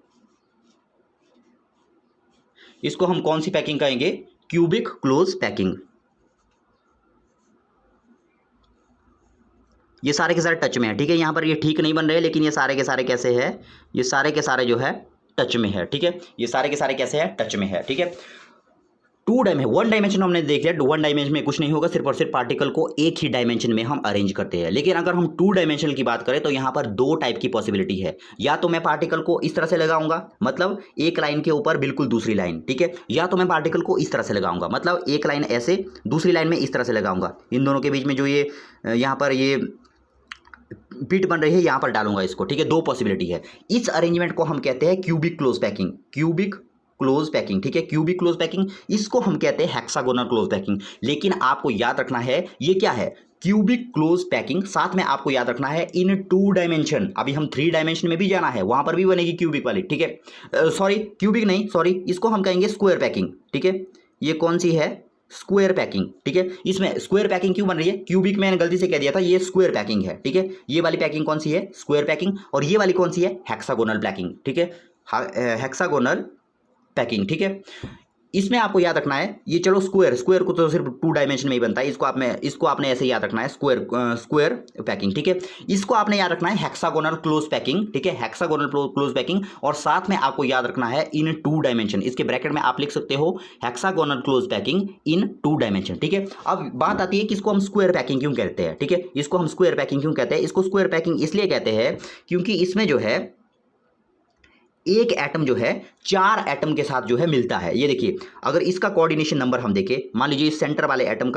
इसको हम कौन सी पैकिंग कहेंगे, क्यूबिक क्लोज पैकिंग। ये सारे के सारे टच में है, ठीक है, यहां पर ये ठीक नहीं बन रहे लेकिन ये सारे के सारे कैसे है, ये सारे के सारे जो है टच में है, ठीक है, ये सारे के सारे कैसे है, टच में है, ठीक है। 1 डायमेंशन हमने देख लिया, 1 डायमेंशन में कुछ नहीं होगा, सिर्फ और सिर्फ पार्टिकल को एक ही डायमेंशन में हम अरेंज करते हैं। लेकिन अगर हम 2 डायमेंशन की बात करें तो यहाँ पर 2 टाइप की पॉसिबिलिटी है, या तो मैं पार्टिकल को इस तरह से लगाऊंगा, मतलब एक लाइन के ऊपर बिल्कुल दूसरी लाइन, ठीक है, या तो मैं पार्टिकल को इस तरह से लगाऊंगा, मतलब एक लाइन ऐसे, दूसरी लाइन में इस तरह से लगाऊंगा, इन दोनों के बीच में जो ये यहाँ पर ये बिट बन रही है यहाँ पर डालूंगा इसको, ठीक है। 2 पॉसिबिलिटी है। इस अरेंजमेंट को हम कहते हैं cubic close packing, cubic close packing, ठीक है, क्यूबिक क्लोज पैकिंग। इसको हम कहते हैं हेक्सागोनल क्लोज पैकिंग। लेकिन आपको याद रखना है ये क्या है, क्यूबिक क्लोज पैकिंग, साथ में आपको याद रखना है इन 2 डायमेंशन। अभी हम 3 डायमेंशन में भी जाना है, वहां पर भी बनेगी क्यूबिक वाली, ठीक है। सॉरी क्यूबिक नहीं, सॉरी, इसको हम कहेंगे स्क्वायर पैकिंग, ठीक है। ये कौन सी है? स्क्वायर पैकिंग, ठीक है। इसमें स्क्वायर पैकिंग क्यों बन रही है? क्यूबिक मैंने गलती से कह दिया था, ये स्क्वायर पैकिंग है, ठीक है। ये वाली पैकिंग कौन सी है? Square packing. और ये वाली कौन सी है? हेक्सागोनल पैकिंग, ठीक है, हेक्सागोनल पैकिंग, ठीक है। इसमें आपको याद रखना है, ये चलो स्क्वायर को तो सिर्फ 2 डायमेंशन में ही बनता है, इसको आपने ऐसे याद रखना है, स्क्वायर पैकिंग, ठीक है। इसको आपने याद रखना है हेक्सागोनल क्लोज पैकिंग, ठीक है, हेक्सागोनल क्लोज पैकिंग। और साथ में आपको याद रखना है इन 2 डायमेंशन, इसके ब्रैकेट में आप लिख सकते हो hexagonal close packing in 2 dimension, ठीक है। अब बात आती है कि इसको हम स्क्वायर पैकिंग क्यों कहते हैं, ठीक है। इसको हम स्क्वायर पैकिंग क्यों कहते हैं? इसको स्क्वायर पैकिंग इसलिए कहते हैं क्योंकि इसमें जो है एक एटम जो है 4 एटम के साथ जो है मिलता है। ये देखिए, अगर इसका कोऑर्डिनेशन नंबर हम देखें, मान लीजिए इस सेंटर वाले एटम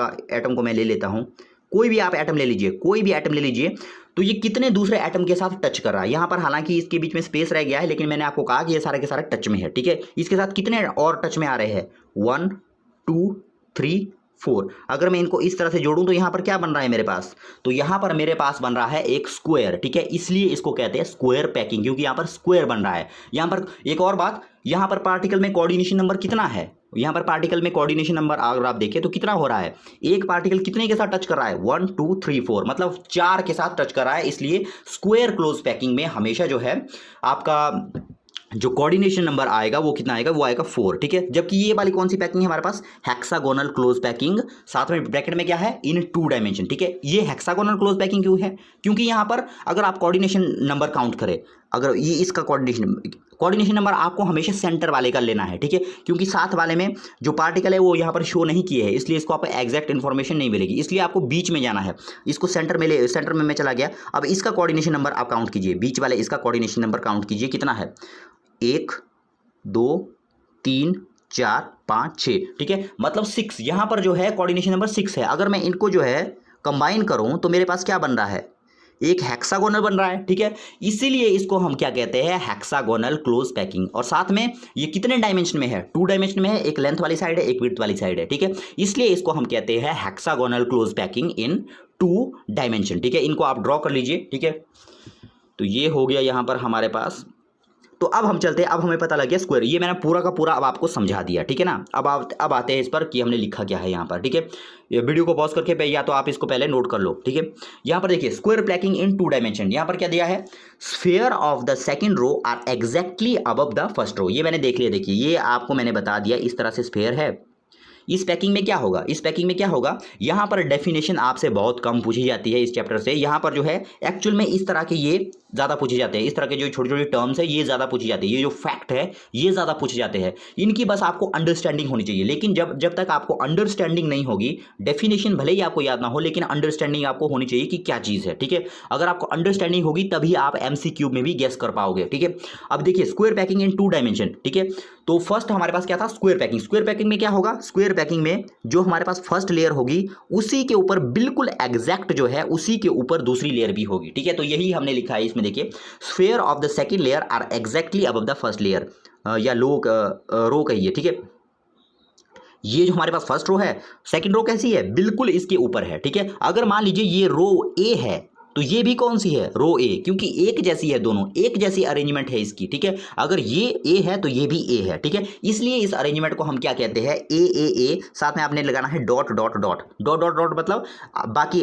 को मैं ले लेता हूं, कोई भी आप एटम ले लीजिए, कोई भी एटम ले लीजिए, तो ये कितने दूसरे एटम के साथ टच कर रहा है। यहां पर हालांकि इसके बीच में स्पेस रह गया है, लेकिन मैंने आपको कहा कि ये सारे के सारे टच में है, ठीक है। इसके साथ कितने और टच में आ रहे हैं? 1 2 3 4। अगर मैं इनको इस तरह से जोड़ूं तो यहां पर क्या बन रहा है मेरे पास? तो यहां पर मेरे पास बन रहा है एक स्क्वायर, ठीक है। इसलिए इसको कहते हैं स्क्वायर पैकिंग, क्योंकि यहां पर स्क्वायर बन रहा है। यहां पर एक और बात, यहां पर पार्टिकल में कोऑर्डिनेशन नंबर कितना है? यहां पर पार्टिकल में कोऑर्डिनेशन नंबर अगर आप देखें तो कितना हो रहा है? एक पार्टिकल कितने के साथ टच कर रहा है? 1 2 3 4, मतलब 4 के साथ टच कर रहा है। इसलिए स्क्वायर क्लोज पैकिंग में हमेशा जो है आपका जो कोऑर्डिनेशन नंबर आएगा वो कितना आएगा? वो आएगा 4, ठीक है। जबकि ये वाली कौन सी पैकिंग है हमारे पास? हेक्सागोनल क्लोज पैकिंग, साथ में ब्रैकेट में क्या है? इन 2 डायमेंशन, ठीक है। ये हेक्सागोनल क्लोज पैकिंग क्यों है? क्योंकि यहां पर अगर आप कोऑर्डिनेशन नंबर काउंट करें, अगर ये इसका कोऑर्डिनेशन नंबर आपको हमेशा सेंटर वाले का लेना है, ठीक है। क्योंकि साथ वाले में जो पार्टिकल है वो यहाँ पर शो नहीं किए हैं, इसलिए इसको आपको एग्जैक्ट इन्फॉर्मेशन नहीं मिलेगी, इसलिए आपको बीच में जाना है। इसको सेंटर में मैं चला गया। अब इसका कोऑर्डिनेशन नंबर आप काउंट कीजिए, बीच वाले इसका कोऑर्डिनेशन नंबर काउंट कीजिए, कितना है? 1 2 3 4 5 6, ठीक है, मतलब 6। यहां पर जो है कोऑर्डिनेशन नंबर 6 है। अगर मैं इनको जो है कंबाइन करूं तो मेरे पास क्या बन रहा है? एक हेक्सागोनल बन रहा है, ठीक है। इसीलिए इसको हम क्या कहते हैं? Hexagonal close packing. और साथ में ये कितने डायमेंशन में है? 2 डायमेंशन में है, एक लेंथ वाली साइड है, एक विड्थ वाली साइड है, ठीक है। इसलिए इसको हम कहते हैं hexagonal close packing in 2 dimension, ठीक है। इनको आप ड्रॉ कर लीजिए, ठीक है। तो ये हो गया यहां पर हमारे पास। तो अब हम चलते हैं, अब हमें पता लग गया स्क्वायर, ये मैंने पूरा का पूरा अब आपको समझा दिया, ठीक है ना। अब आते हैं इस पर कि हमने लिखा क्या है यहाँ पर, ठीक है। ये वीडियो को पॉज करके या तो आप इसको पहले नोट कर लो, ठीक है। यहाँ पर देखिए स्क्वायर पैकिंग इन 2 डायमेंशन, यहाँ पर क्या दिया है? Sphere of the second row are exactly above the first row. ये मैंने देख लिया, देखिए ये आपको मैंने बता दिया, इस तरह से स्फीयर है। इस पैकिंग में क्या होगा? इस पैकिंग में क्या होगा? यहाँ पर डेफिनेशन आपसे बहुत कम पूछी जाती है इस चैप्टर से। यहाँ पर जो है एक्चुअल में इस तरह के ये ज़्यादा पूछे जाते हैं, इस तरह के जो छोटी छोटी टर्म्स है ये ज़्यादा पूछी जाती है, ये जो फैक्ट है ये ज़्यादा पूछे जाते हैं। इनकी बस आपको अंडरस्टैंडिंग होनी चाहिए। लेकिन जब तक आपको अंडरस्टैंडिंग नहीं होगी, डेफिनेशन भले ही आपको याद ना हो, लेकिन अंडरस्टैंडिंग आपको होनी चाहिए कि क्या चीज़ है, ठीक है। अगर आपको अंडरस्टैंडिंग होगी तभी आप MCQ में भी गेस कर पाओगे, ठीक है। अब देखिए स्क्वायर पैकिंग इन 2 डायमेंशन, ठीक है। तो फर्स्ट हमारे पास क्या था? Square packing. स्क्वायर पैकिंग में क्या होगा? स्क्वायर पैकिंग में जो हमारे पास फर्स्ट लेयर होगी उसी के ऊपर बिल्कुल एग्जैक्ट जो है उसी के ऊपर दूसरी लेयर भी होगी, ठीक है। तो यही हमने लिखा है इसमें, देखिए sphere of the second layer are exactly above the first layer, या रो कहिए, ठीक है। ये जो हमारे पास फर्स्ट रो है, सेकंड रो कैसी है? बिल्कुल इसके ऊपर है, ठीक है। अगर मान लीजिए ये रो ए है तो ये भी कौन सी है? रो ए, क्योंकि एक जैसी है, दोनों एक जैसी अरेंजमेंट है इसकी, ठीक है। अगर ये ए है तो ये भी ए है, ठीक है। इसलिए इस अरेंजमेंट को हम क्या कहते हैं? ए, साथ में आपने लगाना है dot dot dot dot dot dot, मतलब बाकी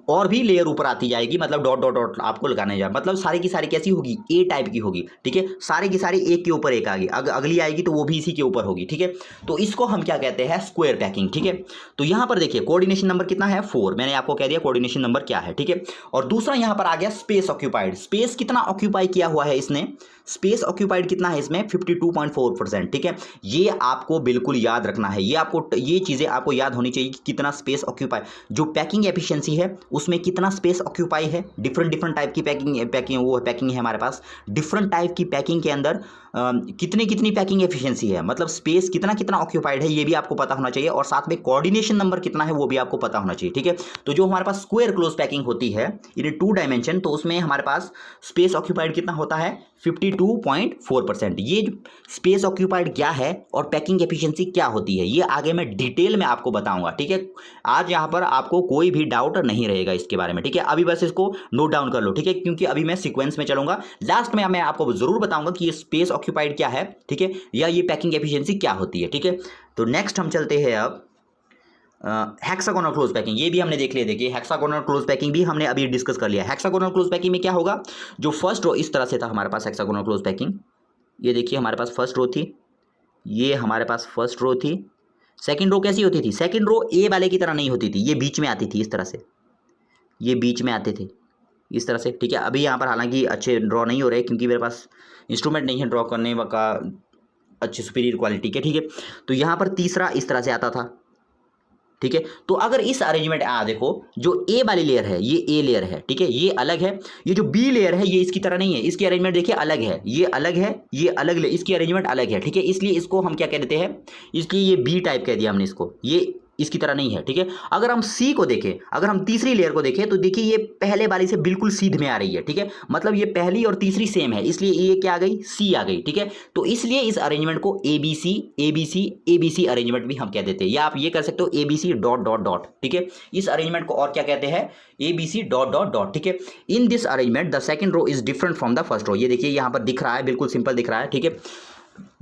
और भी लेयर ऊपर आती जाएगी, मतलब डॉट डॉट डॉट आपको लगाने जाए, मतलब सारी की सारी कैसी होगी? ए टाइप की होगी, ठीक है। सारी की सारी एक के ऊपर एक आएगी, अगली आएगी तो वो भी इसी के ऊपर होगी, ठीक है। तो इसको हम क्या कहते हैं? स्क्वायर पैकिंग, ठीक है। तो यहां पर देखिए कोऑर्डिनेशन नंबर कितना है? 4। मैंने आपको कह दिया कोऑर्डिनेशन नंबर क्या है, ठीक है। और दूसरा यहां पर आ गया स्पेस ऑक्यूपाइड। स्पेस कितना ऑक्यूपाई किया हुआ है इसने? स्पेस ऑक्यूपाइड कितना है इसमें? 52.4%, ठीक है। ये आपको बिल्कुल याद रखना है, ये चीजें आपको याद होनी चाहिए कि कितना स्पेस ऑक्यूपाई, जो पैकिंग एफिशिएंसी है उसमें कितना स्पेस ऑक्यूपाई है। डिफरेंट टाइप की पैकिंग है हमारे पास। डिफरेंट टाइप की पैकिंग के अंदर कितनी पैकिंग एफिशिएंसी है, मतलब स्पेस कितना ऑक्यूपाइड है, ये भी आपको पता होना चाहिए। और साथ में कोऑर्डिनेशन नंबर कितना है वो भी आपको पता होना चाहिए, ठीक है। तो जो हमारे पास स्क्वायर क्लोज पैकिंग होती है इन 2 डायमेंशन, तो उसमें हमारे पास स्पेस ऑक्यूपाइड कितना होता है? 52 62.4%। ये स्पेस ऑक्यूपाइड क्या है और पैकिंग एफिशिएंसी क्या होती है ये आगे मैं डिटेल में आपको बताऊंगा, ठीक है। आज यहाँ पर आपको कोई भी डाउट नहीं रहेगा इसके बारे में, ठीक है। अभी बस इसको नोट डाउन कर लो, ठीक है, क्योंकि अभी मैं सीक्वेंस में चलूंगा। लास्ट में मैं आपको जरूर बताऊंगा कि ये स्पेस ऑक्यूपाइड क्या है, ठीक है, या ये पैकिंग एफिशिएंसी क्या होती है, ठीक है। तो नेक्स्ट हम चलते हैं अब हेक्सागोनल क्लोज पैकिंग। ये भी हमने देख लिया, देखिए हेक्सागोनल क्लोज पैकिंग भी हमने अभी डिस्कस कर लिया। हेक्सागोनल क्लोज पैकिंग में क्या होगा, जो फर्स्ट रो इस तरह से था हमारे पास हेक्सागोनल क्लोज पैकिंग, ये देखिए हमारे पास फर्स्ट रो थी, ये हमारे पास फर्स्ट रो थी। सेकंड रो कैसी होती थी, सेकंड रो ए वाले की तरह नहीं होती थी, ये बीच में आती थी इस तरह से, ये बीच में आते थे इस तरह से, ठीक है। अभी यहाँ पर हालांकि अच्छे ड्रॉ नहीं हो रहे क्योंकि मेरे पास इंस्ट्रूमेंट नहीं है ड्रॉ करने का अच्छे सुपीरियर क्वालिटी के, ठीक है। तो यहाँ पर तीसरा इस तरह से आता था, ठीक है। तो अगर इस अरेंजमेंट देखो, जो ए वाली लेयर है ये ए लेयर है, ठीक है, ये अलग है। ये जो बी लेयर है ये इसकी तरह नहीं है, इसकी अरेंजमेंट देखिए अलग है, ये अलग है, ये अलग, इसकी अरेंजमेंट अलग है, ठीक है। इसलिए इसको हम क्या कह देते हैं, इसलिए ये बी टाइप कह दिया हमने इसको, ये इसकी तरह नहीं है, ठीक है। अगर हम सी को देखें, अगर हम तीसरी लेयर को देखें तो देखिए ये पहले वाली से बिल्कुल सीध में आ रही है, ठीक है। मतलब ये पहली और तीसरी सेम है, इसलिए ये क्या आ गई, सी आ गई, ठीक है। तो इसलिए इस अरेंजमेंट को A B C A B C A B C arrangement भी हम कह देते हैं, या आप ये कर सकते हो A B C dot dot dot, ठीक है। इस अरेंजमेंट को और क्या कहते हैं, A B C dot dot dot, ठीक है। In this arrangement the second row is different from the first row. ये देखिए यहाँ पर दिख रहा है, बिल्कुल सिंपल दिख रहा है, ठीक है।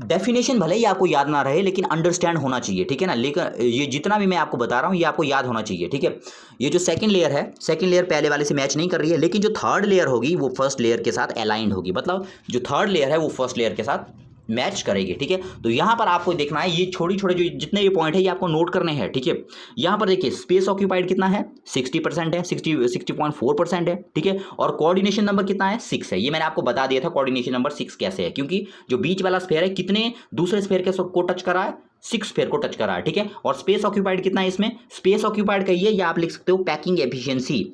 डेफिनेशन भले ही आपको याद ना रहे लेकिन अंडरस्टैंड होना चाहिए, ठीक है ना। लेकिन ये जितना भी मैं आपको बता रहा हूँ ये आपको याद होना चाहिए, ठीक है। ये जो सेकंड लेयर है, सेकंड लेयर पहले वाले से मैच नहीं कर रही है, लेकिन जो थर्ड लेयर होगी वो फर्स्ट लेयर के साथ अलाइंड होगी, मतलब जो थर्ड लेयर है वो फर्स्ट लेयर के साथ मैच करेगी, ठीक है। तो यहाँ पर आपको देखना है, ये छोटे छोटे जो जितने ये पॉइंट है ये आपको नोट करने हैं, ठीक है। यहाँ पर देखिए स्पेस ऑक्यूपाइड कितना है, 60% है, 60.4% है, ठीक है। और कोऑर्डिनेशन नंबर कितना है, 6 है। ये मैंने आपको बता दिया था कोऑर्डिनेशन नंबर 6 कैसे है, क्योंकि जो बीच वाला स्फेयर है कितने दूसरे स्फेयर के को टच करा है, 6 स्फेयर को टच करा है, ठीक है। और स्पेस ऑक्यूपाइड कितना है इसमें, स्पेस ऑक्यूपाइड का ये, या आप लिख सकते हो पैकिंग एफिशिएंसी,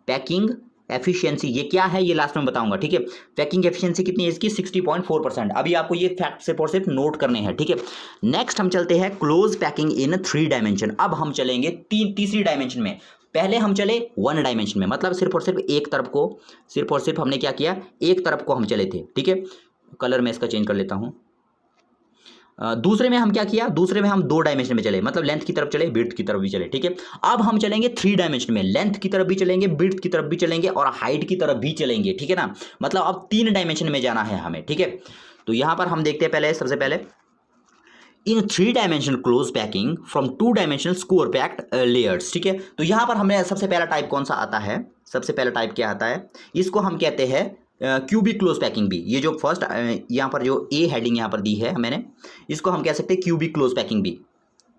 पैकिंग एफिशिएंसी ये क्या है ये लास्ट में बताऊंगा, ठीक है। पैकिंग एफिशिएंसी कितनी है इसकी, 60.4%। अभी आपको ये फैक्ट सिर्फ और सिर्फ नोट करने हैं, ठीक है। नेक्स्ट हम चलते हैं क्लोज पैकिंग इन 3 डायमेंशन। अब हम चलेंगे तीसरी डायमेंशन में। पहले हम चले 1 डायमेंशन में, मतलब सिर्फ और सिर्फ एक तरफ को, सिर्फ और सिर्फ हमने क्या किया, एक तरफ को हम चले थे, ठीक है। कलर में इसका चेंज कर लेता हूँ। दूसरे में हम क्या किया, दूसरे में हम 2 डायमेंशन में चले, मतलब लेंथ की तरफ चले, विड्थ की तरफ भी चले, ठीक है। अब हम चलेंगे 3 डायमेंशन में, लेंथ की तरफ भी चलेंगे, विड्थ की तरफ भी चलेंगे और हाइट की तरफ भी चलेंगे, ठीक है ना। मतलब अब 3 डायमेंशन में जाना है हमें, ठीक है। तो यहां पर हम देखते हैं पहले, सबसे पहले इन 3 dimensional close packing from 2 dimensional square packed layers, ठीक है। तो यहां पर हमने सबसे पहला टाइप कौन सा आता है, सबसे पहला टाइप क्या आता है, इसको हम कहते हैं क्यूबिक क्लोज पैकिंग भी। ये जो फर्स्ट यहाँ पर जो ए हेडिंग यहाँ पर दी है मैंने, इसको हम कह सकते हैं क्यूबिक क्लोज पैकिंग भी,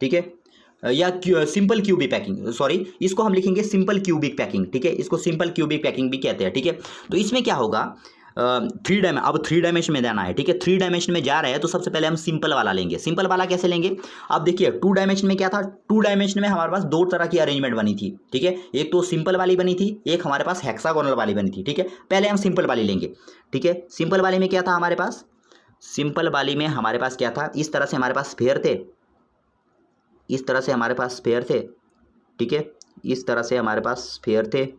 ठीक है। या सिंपल क्यूबिक पैकिंग, सॉरी इसको हम लिखेंगे सिंपल क्यूबिक पैकिंग, ठीक है। इसको सिंपल क्यूबिक पैकिंग भी कहते हैं, ठीक है। तो इसमें क्या होगा, अब 3 डायमेंशन में जाना है, ठीक है। 3 डायमेंशन में जा रहे हैं तो सबसे पहले हम सिंपल वाला लेंगे। सिंपल वाला कैसे लेंगे, अब देखिए 2 डायमेंशन में क्या था, 2 डायमेंशन में हमारे पास 2 तरह की अरेंजमेंट बनी थी, ठीक है। एक तो सिंपल वाली बनी थी, एक हमारे पास हेक्सागोनल वाली बनी थी, ठीक है। पहले हम सिंपल वाली लेंगे, ठीक है। सिंपल वाली में क्या था हमारे पास, सिंपल वाली में हमारे पास क्या था, इस तरह से हमारे पास स्फेयर थे, इस तरह से हमारे पास स्फेयर थे, ठीक है। इस तरह से हमारे पास स्फेयर थे,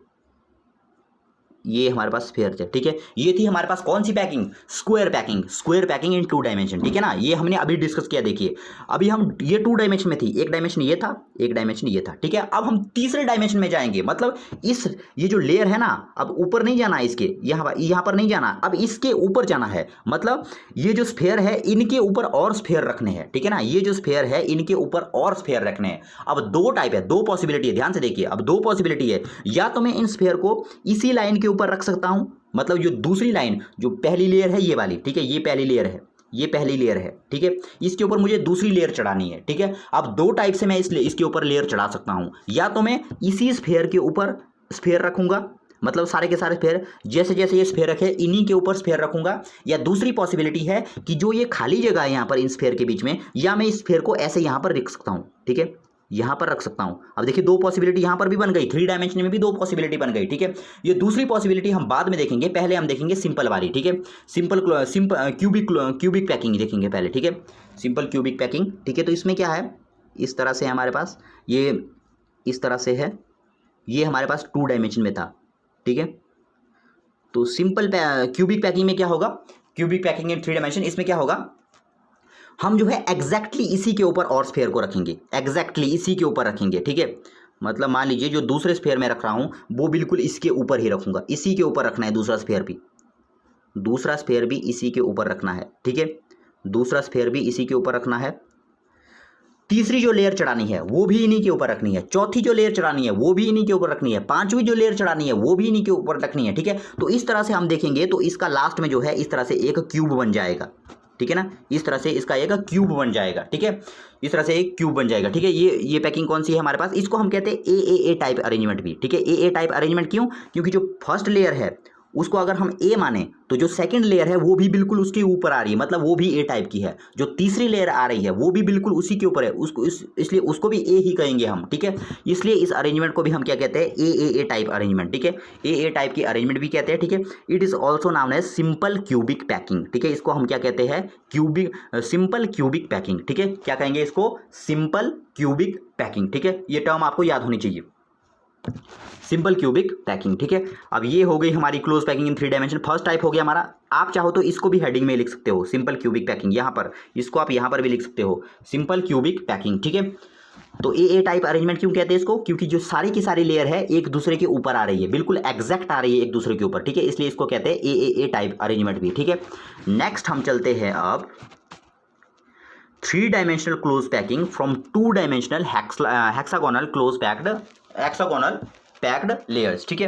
ये हमारे पास स्फीयर थे, ठीक है। ये थी हमारे पास कौन सी packing, square packing, square packing in 2 dimension, ठीक है ना। ये हमने अभी डिस्कस किया, देखिए अभी हम ये 2 डायमेंशन में थी, एक डायमेंशन ये था, एक डायमेंशन ये था, ठीक है। अब हम तीसरे डायमेंशन में जाएंगे, मतलब इस ये जो लेयर है ना, अब ऊपर नहीं जाना है, इसके यहाँ पर नहीं जाना, अब इसके ऊपर जाना है। मतलब ये जो स्फीयर है इनके ऊपर और स्फीयर रखने हैं, ठीक है ना। ये जो स्फीयर है इनके ऊपर और स्फीयर रखने हैं। अब 2 टाइप है, 2 पॉसिबिलिटी है, ध्यान से देखिए। अब 2 पॉसिबिलिटी है, या तो मैं इन स्फीयर को इसी लाइन के ऊपर रख सकता हूं, मतलब जो दूसरी लाइन जो पहली लेयर है ये वाली, ठीक है, ये पहली लेयर है, ये पहली लेयर है, ठीक है। इसके ऊपर मुझे दूसरी लेयर चढ़ानी है, ठीक है। अब 2 टाइप से मैं इसके ऊपर लेयर चढ़ा सकता हूं, या तो मैं इसी स्फीयर के ऊपर स्फीयर रखूंगा, मतलब सारे के सारे स्फीयर जैसे जैसे ये स्फीयर रखे इन्हीं के ऊपर स्फीयर रखूंगा, या दूसरी पॉसिबिलिटी है कि जो ये खाली जगह है यहाँ पर इन स्फीयर के बीच में, या मैं इस स्फीयर को ऐसे यहाँ पर रख सकता हूँ, ठीक है, यहाँ पर रख सकता हूँ। अब देखिए 2 पॉसिबिलिटी यहाँ पर भी बन गई, 3 डायमेंशन में भी 2 पॉसिबिलिटी बन गई, ठीक है। ये दूसरी पॉसिबिलिटी हम बाद में देखेंगे, पहले हम देखेंगे सिंपल वाली, ठीक है। सिंपल क्यूबिक पैकिंग देखेंगे पहले, ठीक है, सिंपल क्यूबिक पैकिंग, ठीक है। तो इसमें क्या है, इस तरह से हमारे पास ये इस तरह से है, ये हमारे पास 2 डायमेंशन में था, ठीक है। तो सिंपल क्यूबिक पैकिंग में क्या होगा, क्यूबिक पैकिंग इन 3 डायमेंशन, इसमें क्या होगा, हम जो है एग्जैक्टली इसी के ऊपर और स्फेयर को रखेंगे, एग्जैक्टली इसी के ऊपर रखेंगे, ठीक है। मतलब मान लीजिए जो दूसरे स्फेयर में रख रहा हूं वो बिल्कुल इसके ऊपर ही रखूंगा, इसी के ऊपर रखना है दूसरा स्फेयर भी इसी के ऊपर रखना है, ठीक है। दूसरा स्फेयर भी इसी के ऊपर रखना है। तीसरी जो लेयर चढ़ानी है वो भी इन्हीं के ऊपर रखनी है, चौथी जो लेयर चढ़ानी है वो भी इन्हीं के ऊपर रखनी है, पांचवी जो लेयर चढ़ानी है वो भी इन्हीं के ऊपर रखनी है, ठीक है। तो इस तरह से हम देखेंगे तो इसका लास्ट में जो है इस तरह से एक क्यूब बन जाएगा, ठीक है ना। इस तरह से इसका एक क्यूब बन जाएगा, ठीक है। इस तरह से एक क्यूब बन जाएगा, ठीक है। ये पैकिंग कौन सी है हमारे पास, इसको हम कहते हैं ए टाइप अरेंजमेंट भी, ठीक है। ए टाइप अरेंजमेंट क्यों, क्योंकि जो फर्स्ट लेयर है उसको अगर हम ए माने तो जो सेकंड लेयर है वो भी बिल्कुल उसके ऊपर आ रही है, मतलब वो भी ए टाइप की है। जो तीसरी लेयर आ रही है वो भी बिल्कुल उसी के ऊपर है, उसको इसलिए उसको भी ए ही कहेंगे हम, ठीक है। इसलिए इस अरेंजमेंट को भी हम क्या कहते हैं, ए टाइप अरेंजमेंट, ठीक है। ए टाइप की अरेंजमेंट भी कहते हैं, ठीक है। It is also known as simple cubic packing, ठीक है। इसको हम क्या कहते हैं, सिंपल क्यूबिक पैकिंग, ठीक है। क्या कहेंगे इसको, सिंपल क्यूबिक पैकिंग, ठीक है। ये टर्म आपको याद होनी चाहिए, सिंपल क्यूबिक पैकिंग, ठीक है। अब ये हो गई हमारी close packing in 3 dimension, first type हो गया हमारा। आप चाहो तो इसको भी हेडिंग में लिख सकते हो, सिंपल क्यूबिक पैकिंग, यहाँ पर इसको आप यहाँ पर भी लिख सकते हो, सिंपल क्यूबिक पैकिंग, ठीक है। तो ए टाइप अरेंजमेंट क्यों कहते हैं इसको, क्योंकि जो सारी की सारी लेयर है एक दूसरे के ऊपर आ रही है, बिल्कुल एग्जैक्ट आ रही है एक दूसरे के ऊपर, ठीक है। इसलिए इसको कहते हैं ए टाइप अरेंजमेंट भी, ठीक है। नेक्स्ट हम चलते हैं अब 3 dimensional close packing from 2 dimensional hexagonal close packed layers, ठीक है।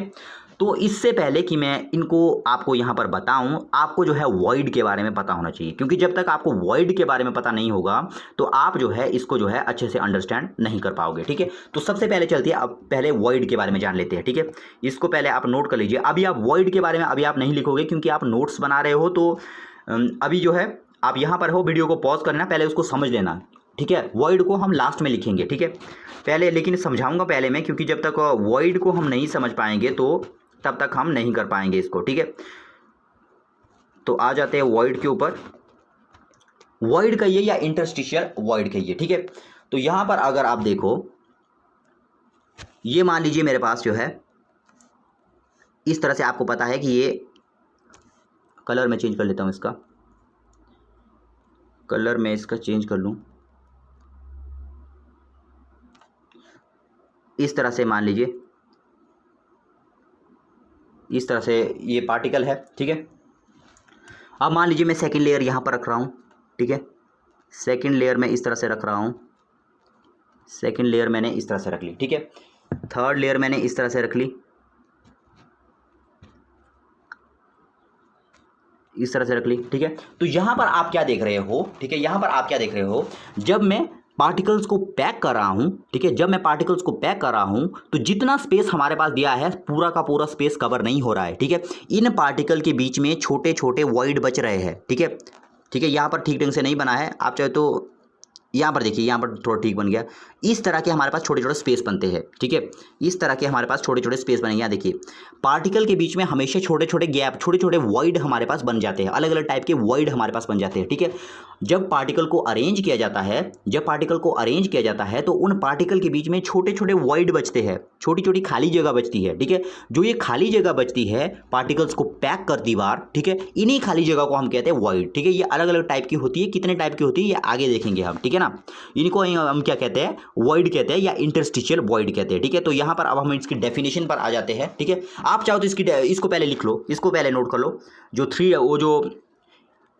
तो इससे पहले कि मैं इनको आपको यहाँ पर बताऊं, आपको जो है वॉइड के बारे में पता होना चाहिए, क्योंकि जब तक आपको वॉइड के बारे में पता नहीं होगा तो आप जो है इसको जो है अच्छे से अंडरस्टैंड नहीं कर पाओगे, ठीक है। तो सबसे पहले चलती है, अब पहले वॉइड के बारे में जान लेते हैं, ठीक है। इसको पहले आप नोट कर लीजिए। अभी आप वॉइड के बारे में अभी आप नहीं लिखोगे क्योंकि आप नोट्स बना रहे हो, तो अभी जो है आप यहाँ पर हो, वीडियो को पॉज करना, पहले उसको समझ लेना, ठीक है। वॉइड को हम लास्ट में लिखेंगे, ठीक है। पहले लेकिन समझाऊंगा पहले मैं, क्योंकि जब तक वॉइड को हम नहीं समझ पाएंगे तो तब तक हम नहीं कर पाएंगे इसको, ठीक है। तो आ जाते हैं वॉइड के ऊपर। वॉइड कहिए या इंटरस्टिशियल वॉइड कहिए, ठीक है। तो यहां पर अगर आप देखो, ये मान लीजिए मेरे पास जो है इस तरह से, आपको पता है कि ये कलर मैं चेंज कर लेता हूं, इसका कलर मैं इसका चेंज कर लूं, इस तरह से मान लीजिए, इस तरह से ये पार्टिकल है, ठीक है। अब मान लीजिए मैं सेकंड लेयर यहाँ पर रख रहा हूँ, ठीक है। सेकंड लेयर मैं इस तरह से रख रहा हूँ, सेकंड लेयर मैंने इस तरह से रख ली, ठीक है। थर्ड लेयर मैंने इस तरह से रख ली, इस तरह से रख ली, ठीक है। तो यहाँ पर आप क्या देख रहे हो, ठीक है, यहाँ पर आप क्या देख रहे हो, जब मैं पार्टिकल्स को पैक कर रहा हूं, ठीक है, जब मैं पार्टिकल्स को पैक कर रहा हूं तो जितना स्पेस हमारे पास दिया है पूरा का पूरा स्पेस कवर नहीं हो रहा है, ठीक है। इन पार्टिकल के बीच में छोटे छोटे वॉइड बच रहे हैं, ठीक है, ठीक है। यहाँ पर ठीक ढंग से नहीं बना है, आप चाहे तो यहाँ पर देखिए, यहाँ पर थोड़ा ठीक बन गया। इस तरह के हमारे पास छोटे छोटे स्पेस बनते हैं, ठीक है। इस तरह के हमारे पास छोटे छोटे स्पेस बनेंगे। यहाँ देखिए, पार्टिकल के बीच में हमेशा छोटे छोटे गैप, छोटे छोटे वॉइड हमारे पास बन जाते हैं, अलग अलग टाइप के वॉइड हमारे पास बन जाते हैं, ठीक है। जब पार्टिकल को अरेंज किया जाता है, तो उन पार्टिकल के बीच में छोटे छोटे वॉइड बचते हैं, छोटी छोटी खाली जगह बचती है, ठीक है। जो ये खाली जगह बचती है पार्टिकल्स को पैक करती बार, ठीक है, इन्हीं खाली जगह को हम कहते हैं वॉइड, ठीक है। ये अलग अलग टाइप की होती है, कितने टाइप की होती है ये आगे देखेंगे हम, ठीक है ना। इनको हम क्या कहते हैं, वॉइड कहते हैं या इंटरस्टिशियल वॉइड कहते हैं, ठीक है। तो यहाँ पर अब हम इसकी डेफिनेशन पर आ जाते हैं, ठीक है। आप चाहो तो इसको पहले लिख लो, इसको पहले नोट कर लो। वो जो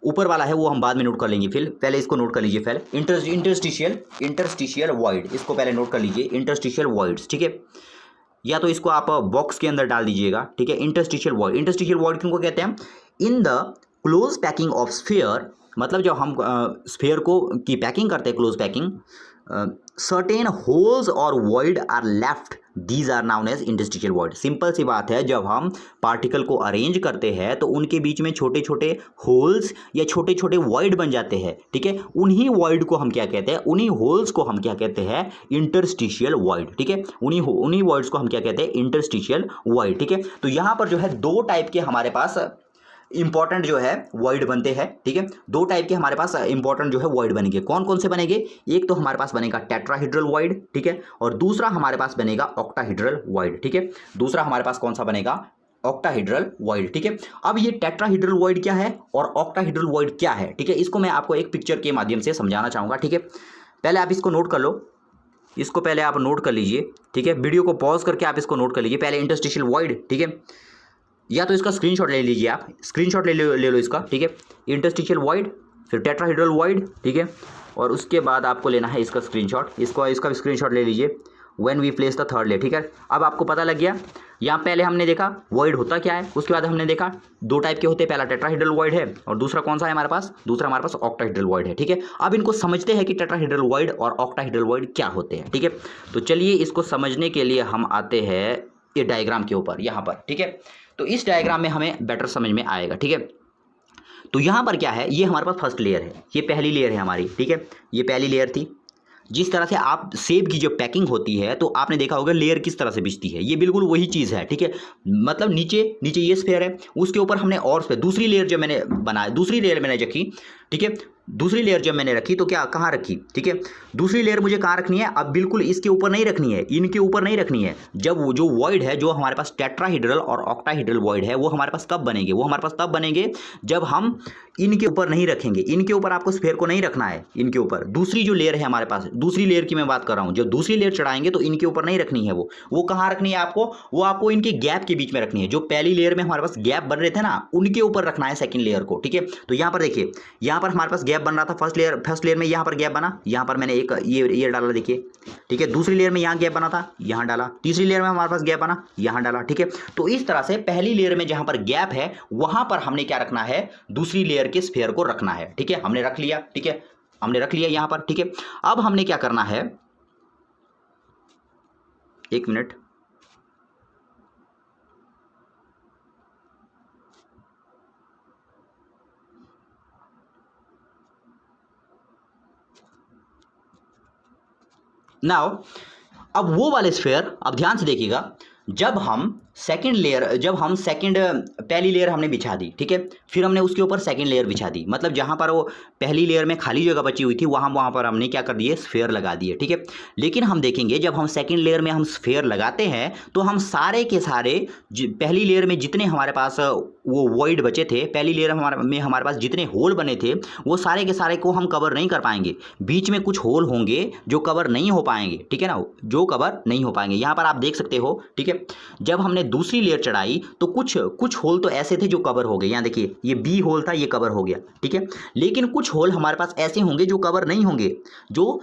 ऊपर वाला है वो हम बाद में नोट कर लेंगे, फिर पहले इसको नोट कर लीजिए। पहले इंटरस्टिशियल वॉइड, इसको पहले नोट कर लीजिए, इंटरस्टिशियल वॉइड्स, ठीक है। या तो इसको आप बॉक्स के अंदर डाल दीजिएगा, ठीक है। इंटरस्टिशियल वॉइड किनको कहते हैं, in the close packing of sphere, मतलब जब हम स्फीयर को की पैकिंग करते हैं, क्लोज पैकिंग, सर्टेन होल्स और void are left, these are known as interstitial void. Simple सी बात है, जब हम पार्टिकल को अरेंज करते हैं तो उनके बीच में छोटे छोटे होल्स या छोटे छोटे वॉइड बन जाते हैं, ठीक है। उन्हीं वॉइड को हम क्या कहते हैं, उन्हीं होल्स को हम क्या कहते हैं, इंटरस्टिशियल वॉइड, ठीक है। उन्हीं वॉइड्स को हम क्या कहते हैं, इंटरस्टिशियल वॉइड, ठीक है। तो यहाँ पर जो है दो टाइप के हमारे पास इंपॉर्टेंट जो है वॉइड बनते हैं, ठीक है। दो टाइप के हमारे पास इंपॉर्टेंट जो है वॉइड बनेंगे। कौन कौन से बनेंगे, एक तो हमारे पास बनेगा टेट्राहीड्रल वॉइड, ठीक है, और दूसरा हमारे पास बनेगा ऑक्टाहीड्रल वॉइड, ठीक है। दूसरा हमारे पास कौन सा बनेगा, ऑक्टाहेड्रल वॉइड, ठीक है। अब ये टेट्राहेड्रल वॉइड क्या है और ऑक्टाहेड्रल वॉइड क्या है, ठीक है, इसको मैं आपको एक पिक्चर के माध्यम से समझाना चाहूँगा, ठीक है। पहले आप इसको नोट कर लो, इसको पहले आप नोट कर लीजिए, ठीक है। वीडियो को पॉज करके आप इसको नोट कर लीजिए। पहले इंटरस्टिशियल वॉइड, ठीक है, या तो इसका स्क्रीनशॉट ले लीजिए, आप स्क्रीनशॉट ले लो इसका, ठीक है। इंटरस्टिशियल वॉइड, फिर टेट्राहेड्रल वॉइड, ठीक है, और उसके बाद आपको लेना है इसका स्क्रीनशॉट, इसका स्क्रीनशॉट ले लीजिए। When we place the third layer, ठीक है। अब आपको पता लग गया, यहाँ पहले हमने देखा वॉइड होता क्या है, उसके बाद हमने देखा दो टाइप के होते हैं, पहला टेट्राहेड्रल वॉइड है और दूसरा कौन सा है हमारे पास, दूसरा हमारे पास ऑक्टाहेड्रल वॉइड है, ठीक है। अब इनको समझते हैं कि टेट्राहेड्रल वॉइड और ऑक्टाहेड्रल वॉइड क्या होते हैं, ठीक है। तो चलिए इसको समझने के लिए हम आते हैं ये डायग्राम के ऊपर यहाँ पर, ठीक है। तो इस डायग्राम में हमें बेटर समझ में आएगा, ठीक है। तो यहाँ पर क्या है, ये हमारे पास फर्स्ट लेयर है, ये पहली लेयर है हमारी, ठीक है। ये पहली लेयर थी। जिस तरह से आप सेब की जो पैकिंग होती है तो आपने देखा होगा लेयर किस तरह से बिछती है, ये बिल्कुल वही चीज़ है, ठीक है। मतलब नीचे नीचे ये स्फेयर है, उसके ऊपर हमने और स्फेयर, दूसरी लेयर जो मैंने बनाया, दूसरी लेयर मैंने रखी, ठीक है। दूसरी लेयर जब मैंने रखी तो क्या कहाँ रखी, ठीक है। दूसरी लेयर मुझे कहाँ रखनी है, अब बिल्कुल इसके ऊपर नहीं रखनी है, इनके ऊपर नहीं रखनी है। जब वो जो वॉइड है, जो हमारे पास टेट्राहेड्रल और ऑक्टाहेड्रल वॉइड है, वो हमारे पास कब बनेंगे, वो हमारे पास तब बनेंगे जब हम इनके ऊपर नहीं रखेंगे। इनके ऊपर आपको स्फेयर को नहीं रखना है, इनके ऊपर दूसरी जो लेयर है हमारे पास, दूसरी लेयर की मैं बात कर रहा हूँ, जब दूसरी लेयर चढ़ाएंगे तो इनके ऊपर नहीं रखनी है, वो कहाँ रखनी है आपको, वो आपको इनके गैप के बीच में रखनी है। जो पहली लेयर में हमारे पास गैप बन रहे थे ना, उनके ऊपर रखना है सेकंड लेयर को, ठीक है। तो यहाँ पर देखिए, यहाँ पर हमारे पास गैप बन रहा था, फर्स्ट लेयर में यहाँ पर गैप बना, यहाँ पर मैंने एक ये डाला, देखिए, ठीक है। दूसरी लेयर में यहाँ गैप बना था, यहाँ डाला। तीसरी लेयर में हमारे पास गैप बना, यहाँ डाला, ठीक है। तो इस तरह से पहली लेयर में जहां पर गैप है वहां पर हमने क्या रखना है, दूसरी लेयर के स्फेयर को रखना है, ठीक है। हमने रख लिया, ठीक है, हमने रख लिया यहाँ पर, ठीक है। अब हमने क्या करना है, एक मिनट, नाउ अब वो वाले स्फेयर, अब ध्यान से देखिएगा, जब हम सेकंड पहली लेयर हमने बिछा दी, ठीक है, फिर हमने उसके ऊपर सेकंड लेयर बिछा दी, मतलब जहां पर वो पहली लेयर में खाली जगह बची हुई थी वहां पर हमने क्या कर दिए, स्फेयर लगा दिए, ठीक है। लेकिन हम देखेंगे जब हम सेकंड लेयर में हम स्फेयर लगाते हैं तो हम सारे के सारे पहली लेयर में जितने हमारे पास वो वॉइड बचे थे, पहली लेयर में हमारे पास जितने होल बने थे, वो सारे के सारे को हम कवर नहीं कर पाएंगे। बीच में कुछ होल होंगे जो कवर नहीं हो पाएंगे, ठीक है ना, जो कवर नहीं हो पाएंगे। यहाँ पर आप देख सकते हो, ठीक है। जब हमने दूसरी लेयर चढ़ाई तो कुछ होल तो ऐसे थे जो कवर हो गए, यहाँ देखिए ये बी होल था, ये कवर हो गया, ठीक है। लेकिन कुछ होल हमारे पास ऐसे होंगे जो कवर नहीं होंगे, जो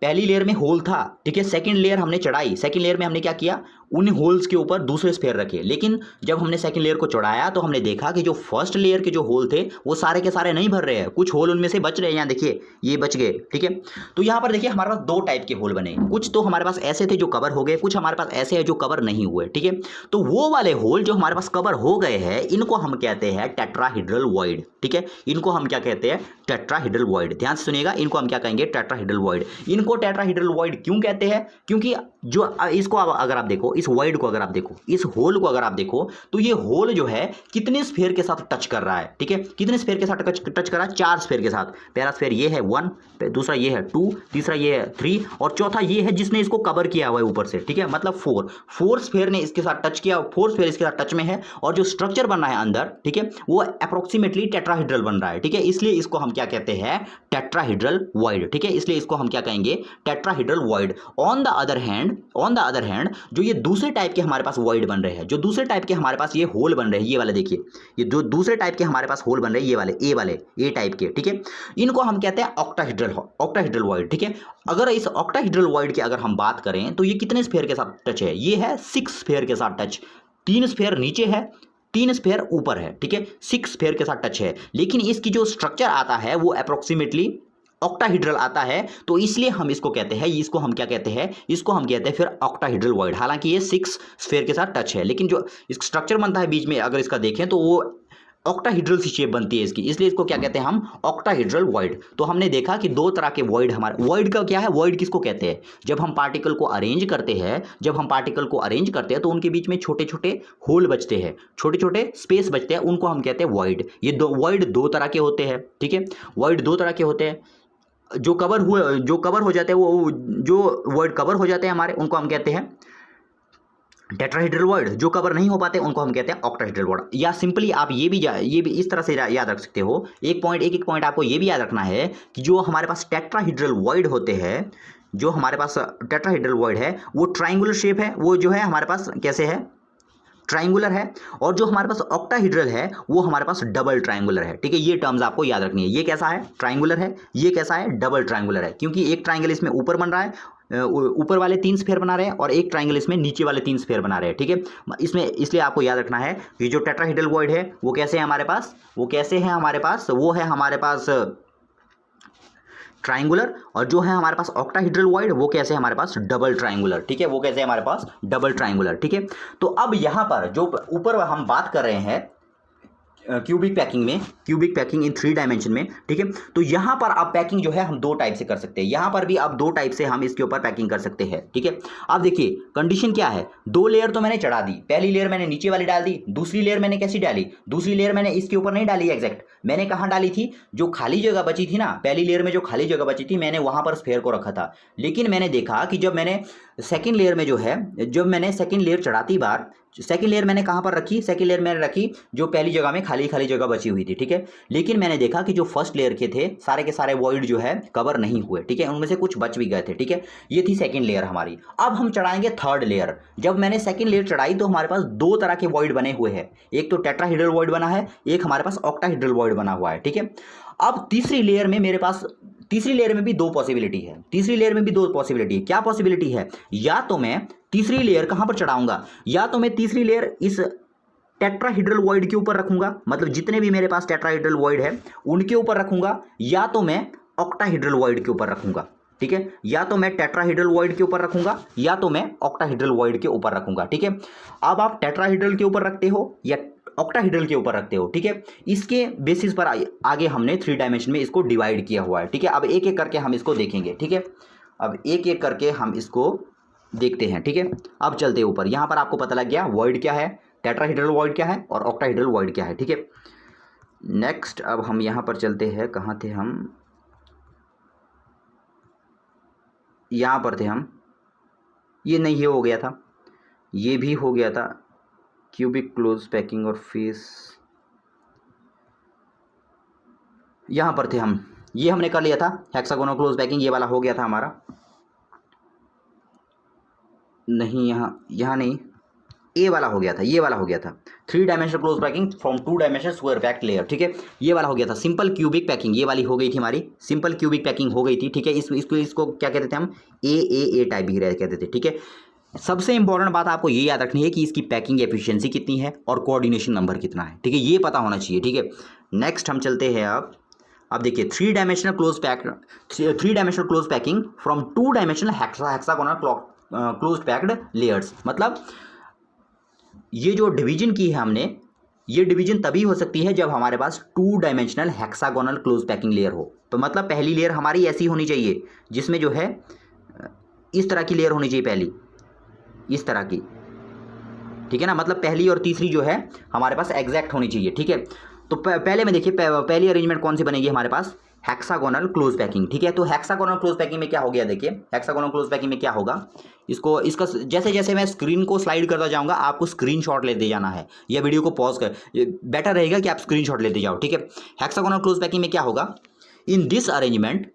पहली लेयर में होल था, ठीक है। सेकंड लेयर हमने चढ़ाई, सेकंड लेयर में हमने क्या किया, उन होल्स के ऊपर दूसरे स्फेयर रखे। लेकिन जब हमने सेकंड लेयर को चढ़ाया तो हमने देखा कि जो फर्स्ट लेयर के जो होल थे वो सारे के सारे नहीं भर रहे हैं, कुछ होल उनमें से बच रहे हैं, यहाँ देखिए ये बच गए, ठीक है। तो यहाँ पर देखिए हमारे पास दो टाइप के होल बने, कुछ तो हमारे पास ऐसे थे जो कवर हो गए, कुछ हमारे पास ऐसे हैं जो कवर नहीं हुए, ठीक है। तो वो वाले होल जो हमारे पास कवर हो गए हैं इनको हम कहते हैं टेट्राहेड्रल वॉइड, ठीक है। इनको हम क्या कहते हैं, टेट्राहेड्रल वॉइड। ध्यान से सुनिएगा, इनको हम क्या कहेंगे, टेट्राहेड्रल वॉइड। इनको टेट्राहेड्रल वॉइड क्यों कहते हैं, क्योंकि जो इसको अगर आप देखो, इस वॉइड को अगर आप देखो, इस होल को अगर आप देखो तो ये होल जो है कितने स्फेयर के साथ टच कर रहा है, ठीक है। कितने स्फेयर के साथ टच कर रहा है, 4 स्फेयर के साथ। पहला स्फेयर ये है 1, दूसरा ये है 2, तीसरा ये है 3 और चौथा ये है जिसने इसको कवर किया हुआ है ऊपर से, ठीक है, मतलब 4 स्फेयर ने इसके साथ टच किया, 4 स्फेयर इसके साथ टच में है और जो स्ट्रक्चर बन रहा है अंदर, ठीक है, वो अप्रोक्सीमेटली टेट्राहेड्रल बन रहा है, ठीक है। इसलिए इसको हम क्या कहते हैं, टेट्राहेड्रल वॉइड, ठीक है। इसलिए इसको हम क्या कहेंगे, tetrahedral void. On the other hand जो ये दूसरे टाइप के हमारे पास वॉइड बन रहे हैं, जो दूसरे टाइप के हमारे पास ये होल बन रहे हैं, ये वाले देखिए, ये जो दूसरे टाइप के हमारे पास होल बन रहे हैं, ये वाले ए टाइप के, ठीक है, इनको हम कहते हैं ऑक्टाहेड्रल वॉइड, ठीक है। अगर इस ऑक्टाहेड्रल वॉइड की अगर हम बात करें तो ये कितने स्फेयर के साथ टच है, ये है 6 स्फेयर के साथ टच, 3 स्फेयर नीचे है, 3 स्फेयर ऊपर है, ठीक है, 6 स्फेयर के साथ टच है। लेकिन इसकी जो स्ट्रक्चर आता है वो अप्रोक्सीमेटली ऑक्टाहेड्रल आता है, तो इसलिए हम इसको कहते हैं, इसको हम क्या कहते हैं, इसको हम कहते हैं फिर ऑक्टाहेड्रल वॉइड। हालांकि ये 6 स्फेयर के साथ टच है, लेकिन जो स्ट्रक्चर बनता है बीच में अगर इसका देखें तो वो ऑक्टाहेड्रल सी शेप बनती है इसकी, इसलिए इसको क्या कहते हैं हम, ऑक्टाहेड्रल वॉइड। तो हमने देखा कि दो तरह के वॉइड हमारे, वॉइड का क्या है, वॉइड किसको कहते हैं, जब हम पार्टिकल को अरेंज करते हैं तो उनके बीच में छोटे छोटे होल बचते हैं, छोटे छोटे स्पेस बचते हैं, उनको हम कहते हैं वॉइड। ये वॉइड दो तरह के होते हैं, ठीक है, वॉइड दो तरह के होते हैं। जो कवर हो जाते हैं, वो जो वॉइड कवर हो जाते हैं हमारे, उनको हम कहते हैं टेट्राहेड्रल वर्ड जो कवर नहीं हो पाते उनको हम कहते हैं ऑक्टाहेड्रल वर्ड। या सिंपली आप ये भी इस तरह से याद रख सकते हो। एक एक पॉइंट आपको ये भी याद रखना है कि जो हमारे पास टेट्राहेड्रल वर्ड होते हैं, जो हमारे पास टेट्राहेड्रल वर्ड है वो ट्राइंगुलर शेप है, वो जो है हमारे पास कैसे है, ट्राइंगुलर है। और जो हमारे पास ऑक्टाहेड्रल है वो हमारे पास डबल ट्राइंगुलर है। ठीक है, ये टर्म्स आपको याद रखनी है। ये कैसा है, ट्राइंगुलर है, ये कैसा है, डबल ट्राइंगुलर है। क्योंकि एक ट्राइंगल इसमें ऊपर बन रहा है, ऊपर वाले 3 स्फीयर बना रहे हैं, और एक ट्राइंगल इसमें नीचे वाले 3 स्फीयर बना रहे हैं। ठीक है, इसमें इसलिए आपको याद रखना है कि जो टेट्राहेड्रल वर्ड है वो कैसे है हमारे पास, वो कैसे है हमारे पास, वो है हमारे पास ट्राइंगुलर। और जो है हमारे पास ऑक्टाहेड्रल वर्ड वो कैसे है हमारे पास, डबल ट्राइंगुलर। ठीक है, वो कैसे है हमारे पास, डबल ट्राइंगुलर। ठीक है, तो अब यहां पर जो ऊपर हम बात कर रहे हैं क्यूबिक पैकिंग में, क्यूबिक पैकिंग इन 3 डायमेंशन में। ठीक है, तो यहां पर आप पैकिंग जो है हम 2 टाइप से कर सकते हैं। यहां पर भी आप 2 टाइप से हम इसके ऊपर पैकिंग कर सकते हैं। ठीक है, अब देखिए कंडीशन क्या है, 2 लेयर तो मैंने चढ़ा दी। पहली लेयर मैंने नीचे वाली डाल दी, दूसरी लेयर मैंने कैसी डाली, दूसरी लेयर मैंने इसके ऊपर नहीं डाली एग्जैक्ट, मैंने कहाँ डाली थी, जो खाली जगह बची थी ना, पहली लेयर में जो खाली जगह बची थी मैंने वहां पर स्फीयर को रखा था। लेकिन मैंने देखा कि जब मैंने सेकेंड लेयर में जो है, जब मैंने सेकेंड लेयर चढ़ाती बार, सेकेंड लेयर मैंने कहाँ पर रखी, सेकेंड लेयर मैंने रखी जो पहली जगह में खाली खाली जगह बची हुई थी। ठीक है, लेकिन मैंने देखा कि जो फर्स्ट लेयर के थे सारे के सारे वॉइड जो है कवर नहीं हुए। ठीक है, उनमें से कुछ बच भी गए थे। ठीक है, ये थी सेकेंड लेयर हमारी। अब हम चढ़ाएंगे थर्ड लेयर। जब मैंने सेकेंड लेयर चढ़ाई तो हमारे पास 2 तरह के वॉइड बने हुए हैं, एक तो टेट्राहेड्रल वॉइड बना है, एक हमारे पास ऑक्टाहेड्रल वॉइड बना हुआ है। ठीक है, अब तीसरी लेयर में मेरे पास, तीसरी लेयर में भी 2 पॉसिबिलिटी है, तीसरी लेयर में भी 2 पॉसिबिलिटी है। क्या पॉसिबिलिटी है, या तो मैं तीसरी लेयर कहां पर चढ़ाऊंगा, या तो मैं तीसरी लेयर इस टेट्राहेड्रल वॉइड के ऊपर रखूंगा, मतलब जितने भी मेरे पास टेट्राहेड्रल वॉइड है उनके ऊपर रखूंगा, या तो मैं ऑक्टाहेड्रल वॉइड के ऊपर रखूंगा। ठीक है, या तो मैं टेट्राहेड्रल वॉइड के ऊपर रखूंगा या तो मैं ऑक्टाहेड्रल वॉइड के ऊपर रखूंगा। ठीक है, अब आप टेट्राहेड्रल के ऊपर रखते हो या ऑक्टाहेड्रल के ऊपर रखते हो। ठीक है, इसके बेसिस पर आगे हमने 3 डायमेंशन में इसको डिवाइड किया हुआ है। ठीक है, अब एक एक करके हम इसको देखेंगे। ठीक है, अब एक एक करके हम इसको देखते हैं। ठीक है, अब चलते हैं ऊपर। यहां पर आपको पता लग गया वॉइड क्या है, टेट्राहेड्रल वॉइड क्या है और ऑक्टाहेड्रल वॉइड क्या है। ठीक है, नेक्स्ट अब हम यहां पर चलते हैं, कहां थे हम, यहां पर थे हम, ये नहीं, ये हो गया था, ये भी हो गया था, क्यूबिक क्लोज पैकिंग और फेस, यहां पर थे हम, ये हमने कर लिया था। हेक्सागोनल क्लोज पैकिंग ये वाला हो गया था हमारा, नहीं यहाँ नहीं, ए वाला हो गया था, ये वाला हो गया था। 3 dimensional close packing from 2 dimension square packed layer. ठीक है, ये वाला हो गया था। सिंपल क्यूबिक पैकिंग ये वाली हो गई थी हमारी, सिंपल क्यूबिक पैकिंग हो गई थी। ठीक है, इसको क्या कहते थे हम, ए टाइप भी कहते थे। ठीक है, सबसे इंपॉर्टेंट बात आपको ये याद रखनी है कि इसकी पैकिंग एफिशिएंसी कितनी है और कोऑर्डिनेशन नंबर कितना है। ठीक है, ये पता होना चाहिए। ठीक है, नेक्स्ट हम चलते हैं अब देखिए 3 dimensional close packing from 2 dimensional hexagonal close packed layers. मतलब ये जो डिवीजन की है हमने, ये डिवीजन तभी हो सकती है जब हमारे पास 2 dimensional hexagonal close packing layer हो। तो मतलब पहली लेयर हमारी ऐसी होनी चाहिए जिसमें जो है इस तरह की लेयर होनी चाहिए, पहली इस तरह की। ठीक है ना, मतलब पहली और तीसरी जो है हमारे पास एग्जैक्ट होनी चाहिए। ठीक है, तो पहले में देखिए पहली अरेंजमेंट कौन सी बनेगी हमारे पास, हेक्सागोनल क्लोज पैकिंग। ठीक है, तो हेक्सागोनल क्लोज पैकिंग में क्या हो गया, देखिए हेक्सागोनल क्लोज पैकिंग में क्या होगा, इसका जैसे जैसे मैं स्क्रीन को स्लाइड करता जाऊंगा आपको स्क्रीनशॉट लेते जाना है, या वीडियो को पॉज कर, बेटर रहेगा कि आप स्क्रीनशॉट लेते जाओ। ठीक है, हेक्सागोनल क्लोज पैकिंग में क्या होगा, इन दिस अरेंजमेंट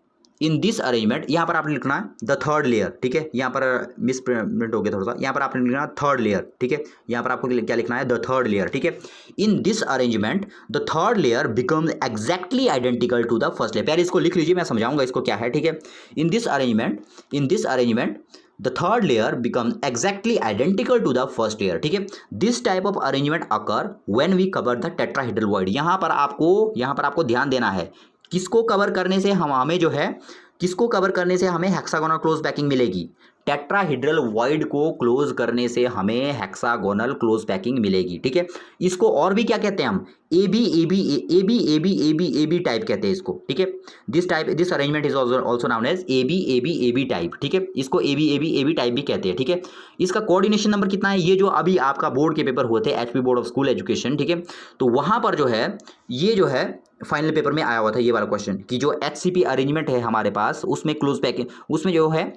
यहाँ पर आपने लिखना है द थर्ड लेयर। ठीक है, यहाँ पर मिस प्रिंट हो गया थोड़ा सा, यहाँ पर आपने लिखना थर्ड लेयर। ठीक है, यहाँ पर आपको क्या लिखना है, द थर्ड लेयर। ठीक है, in this arrangement the third layer becomes exactly identical to the first layer. पहले इसको लिख लीजिए, मैं समझाऊंगा इसको क्या है। ठीक है, in this arrangement the third layer becomes exactly identical to the first layer. ठीक है, this type of arrangement occur when we cover the tetrahedral void. यहाँ पर आपको ध्यान देना है, किसको कवर करने से हमें जो है, किसको कवर करने से हमें हेक्सागोनल क्लोज पैकिंग मिलेगी, टेट्राहेड्रल वॉइड को क्लोज करने से हमें हेक्सागोनल क्लोज पैकिंग मिलेगी। ठीक है, इसको और भी क्या कहते हैं हम, ए बी टाइप कहते हैं इसको। ठीक है, this arrangement is also known as A B type. ठीक है, इसको ए बी टाइप भी कहते हैं। ठीक है, इसका कोऑर्डिनेशन नंबर कितना है, ये जो अभी आपका बोर्ड के पेपर हुए थे HP board of school education. ठीक है, तो वहां पर जो है ये जो है फाइनल पेपर में आया हुआ था ये वाला क्वेश्चन, कि जो एचसीपी अरेंजमेंट है हमारे पास उसमें क्लोज पैकिंग, उसमें जो है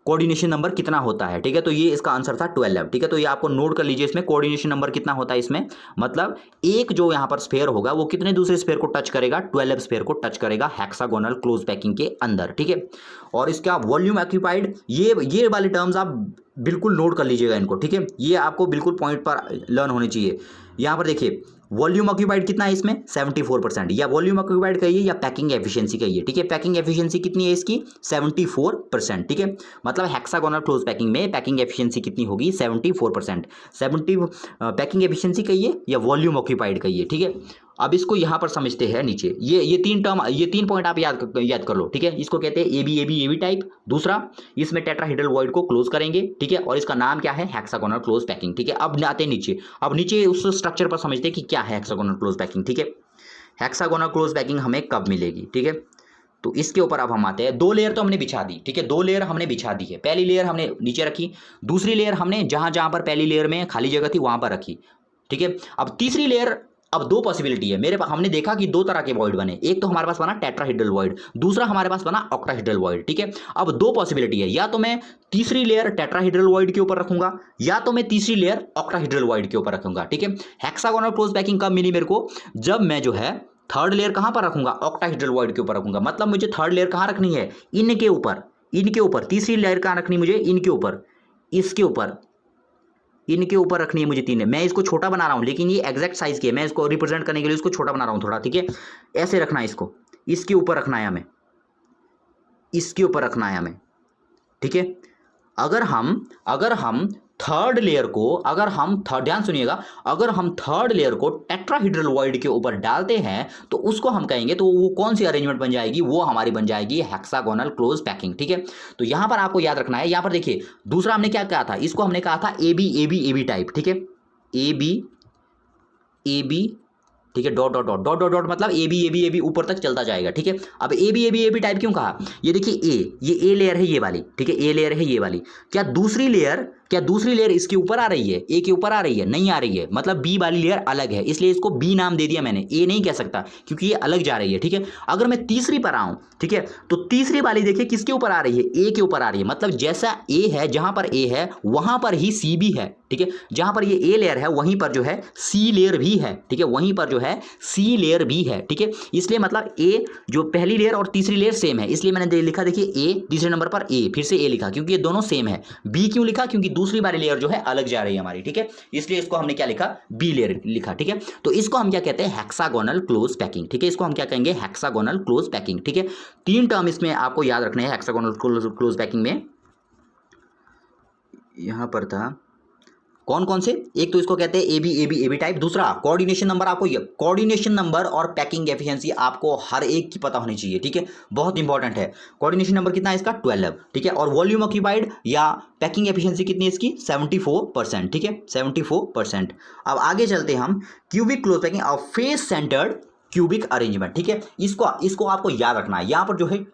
कोऑर्डिनेशन नंबर कितना होता है, ठीक है। तो ये इसका आंसर था 12, ठीक है। तो ये आपको नोट कर लीजिए, इसमें कोऑर्डिनेशन नंबर कितना होता है इसमें, मतलब एक जो यहाँ पर स्फेयर होगा वो कितने दूसरे स्फेयर को टच करेगा, 12 स्फेयर को टच करेगा हेक्सागोनल क्लोज पैकिंग के अंदर, ठीक है। और इसका वॉल्यूम ऑक्यूपाइड, ये वाले टर्म्स आप बिल्कुल नोट कर लीजिएगा इनको, ठीक है। ये आपको बिल्कुल पॉइंट पर लर्न होने चाहिए। यहाँ पर देखिए वॉल्यूम ऑक्यूपाइड कितना है इसमें 74%, या वॉल्यूम ऑक्यूपाइड कहिए या पैकिंग एफिशिएंसी कहिए, ठीक है। पैकिंग एफिशिएंसी कितनी है इसकी 74%, ठीक है। मतलब हेक्सागोनल क्लोज पैकिंग में पैकिंग एफिशिएंसी कितनी होगी 74%। 70 पैकिंग एफिशिएंसी कहिए या वॉल्यूम ऑक्यूपाइड कहिए, ठीक है। अब इसको यहाँ पर समझते हैं नीचे, ये तीन टर्म, ये 3 पॉइंट आप याद कर लो, ठीक है। इसको कहते हैं एबी टाइप। दूसरा, इसमें टेट्राहेड्रल वॉइड को क्लोज करेंगे, ठीक है, और इसका नाम क्या है हेक्सागोनल क्लोज पैकिंग, ठीक है। अब आते हैं नीचे, अब नीचे उस स्ट्रक्चर पर समझते हैं कि क्या है हेक्सागोनल क्लोज पैकिंग, ठीक है। हेक्सागोनल क्लोज पैकिंग हमें कब मिलेगी, ठीक है। तो इसके ऊपर अब हम आते हैं। 2 लेयर तो हमने बिछा दी, ठीक है, 2 लेयर हमने बिछा दी है। पहली लेयर हमने नीचे रखी, दूसरी लेयर हमने जहां जहां पर पहली लेयर में खाली जगह थी वहां पर रखी, ठीक है। अब तीसरी लेयर, अब 2 पॉसिबिलिटी है मेरे पास, हमने देखा कि 2 तरह के वॉइड बने, एक तो हमारे पास बना टेट्राहेड्रल वॉइड, दूसरा हमारे पास बना ऑक्टाहेड्रल वॉइड, ठीक है। अब 2 पॉसिबिलिटी है, या तो मैं तीसरी लेयर टेट्राहेड्रल वॉइड के ऊपर रखूंगा, या तो मैं तीसरी लेयर ऑक्टाहेड्रल वॉइड के ऊपर रखूंगा, ठीक है। हेक्सागोनल क्लोज पैकिंग कब मिली मेरे को, जब मैं जो है थर्ड लेयर कहां पर रखूंगा, ऑक्टाहेड्रल वॉइड के ऊपर रखूंगा। मतलब मुझे थर्ड लेयर कहां रखनी है, इनके ऊपर, इनके ऊपर। तीसरी लेयर कहां रखनी मुझे, इनके ऊपर, इसके ऊपर, इनके ऊपर रखनी है मुझे 3 है। मैं इसको छोटा बना रहा हूं, लेकिन ये एग्जैक्ट साइज की है, मैं इसको रिप्रेजेंट करने के लिए इसको छोटा बना रहा हूं थोड़ा, ठीक है। ऐसे रखना है इसको, इसके ऊपर रखना है हमें, इसके ऊपर रखना है हमें, ठीक है। अगर हम थर्ड लेयर को, ध्यान सुनिएगा, अगर हम थर्ड लेयर को टेट्राहेड्रल वॉइड के ऊपर डालते हैं तो उसको हम कहेंगे, तो वो कौन सी अरेंजमेंट बन जाएगी, वो हमारी बन जाएगी हेक्सागोनल क्लोज पैकिंग, ठीक है। तो यहां पर आपको याद रखना है, यहां पर देखिए दूसरा हमने क्या कहा था, इसको हमने कहा था एबी टाइप, ठीक है। एबी, ठीक है, dot dot dot dot dot dot, मतलब एबी ऊपर तक चलता जाएगा, ठीक है। अब एबी टाइप क्यों कहा, ये देखिए ये ए लेयर है ये वाली, ठीक है, ए लेयर है ये वाली। क्या दूसरी लेयर इसके ऊपर आ रही है, ए के ऊपर आ रही है, नहीं आ रही है, मतलब बी वाली लेयर अलग है, इसलिए इसको बी नाम दे दिया मैंने, ए नहीं कह सकता क्योंकि ये अलग जा रही है, ठीक है। अगर मैं तीसरी पर आऊं, ठीक है, तो तीसरी वाली देखिए किसके ऊपर आ रही है, ए के ऊपर आ रही है। मतलब जैसा ए है, जहां पर ए है वहां पर ही सी भी है, ठीक है। जहां पर ये ए लेयर है वहीं पर जो है सी लेयर भी है, ठीक है, वहीं पर जो है सी लेयर भी है, ठीक है। इसलिए मतलब ए जो पहली लेयर और तीसरी लेयर सेम है, इसलिए मैंने लिखा देखिए ए, तीसरे नंबर पर ए, फिर से ए लिखा क्योंकि ये दोनों सेम है। बी क्यों लिखा, क्योंकि दूसरी वाली लेयर जो है अलग जा रही है हमारी, ठीक है, इसलिए इसको हमने क्या लिखा, बी लेयर लिखा, ठीक है। तो इसको हम क्या कहते हैं, हेक्सागोनल क्लोज पैकिंग, ठीक है। इसको हम क्या कहेंगे, हेक्सागोनल क्लोज पैकिंग, ठीक है। 3 टर्म इसमें आपको याद रखने हैं हेक्सागोनल क्लोज पैकिंग में। यहां पर था कौन कौन से, एक तो इसको कहते हैं एबी टाइप। दूसरा कोऑर्डिनेशन नंबर, आपको ये कोऑर्डिनेशन नंबर और पैकिंग एफिशिएंसी आपको हर एक की पता होनी चाहिए, ठीक है, बहुत इंपॉर्टेंट है। कोऑर्डिनेशन नंबर कितना है इसका 12, ठीक है। और वॉल्यूम ऑक्यूपाइड या पैकिंग एफिशिएंसी कितनी है इसकी 74%, ठीक है, 74%। अब आगे चलते हैं हम, क्यूबिक क्लोज पैकिंग और फेस सेंटर्ड क्यूबिक अरेंजमेंट, ठीक है। इसको आपको याद रखना है। यहाँ पर जो है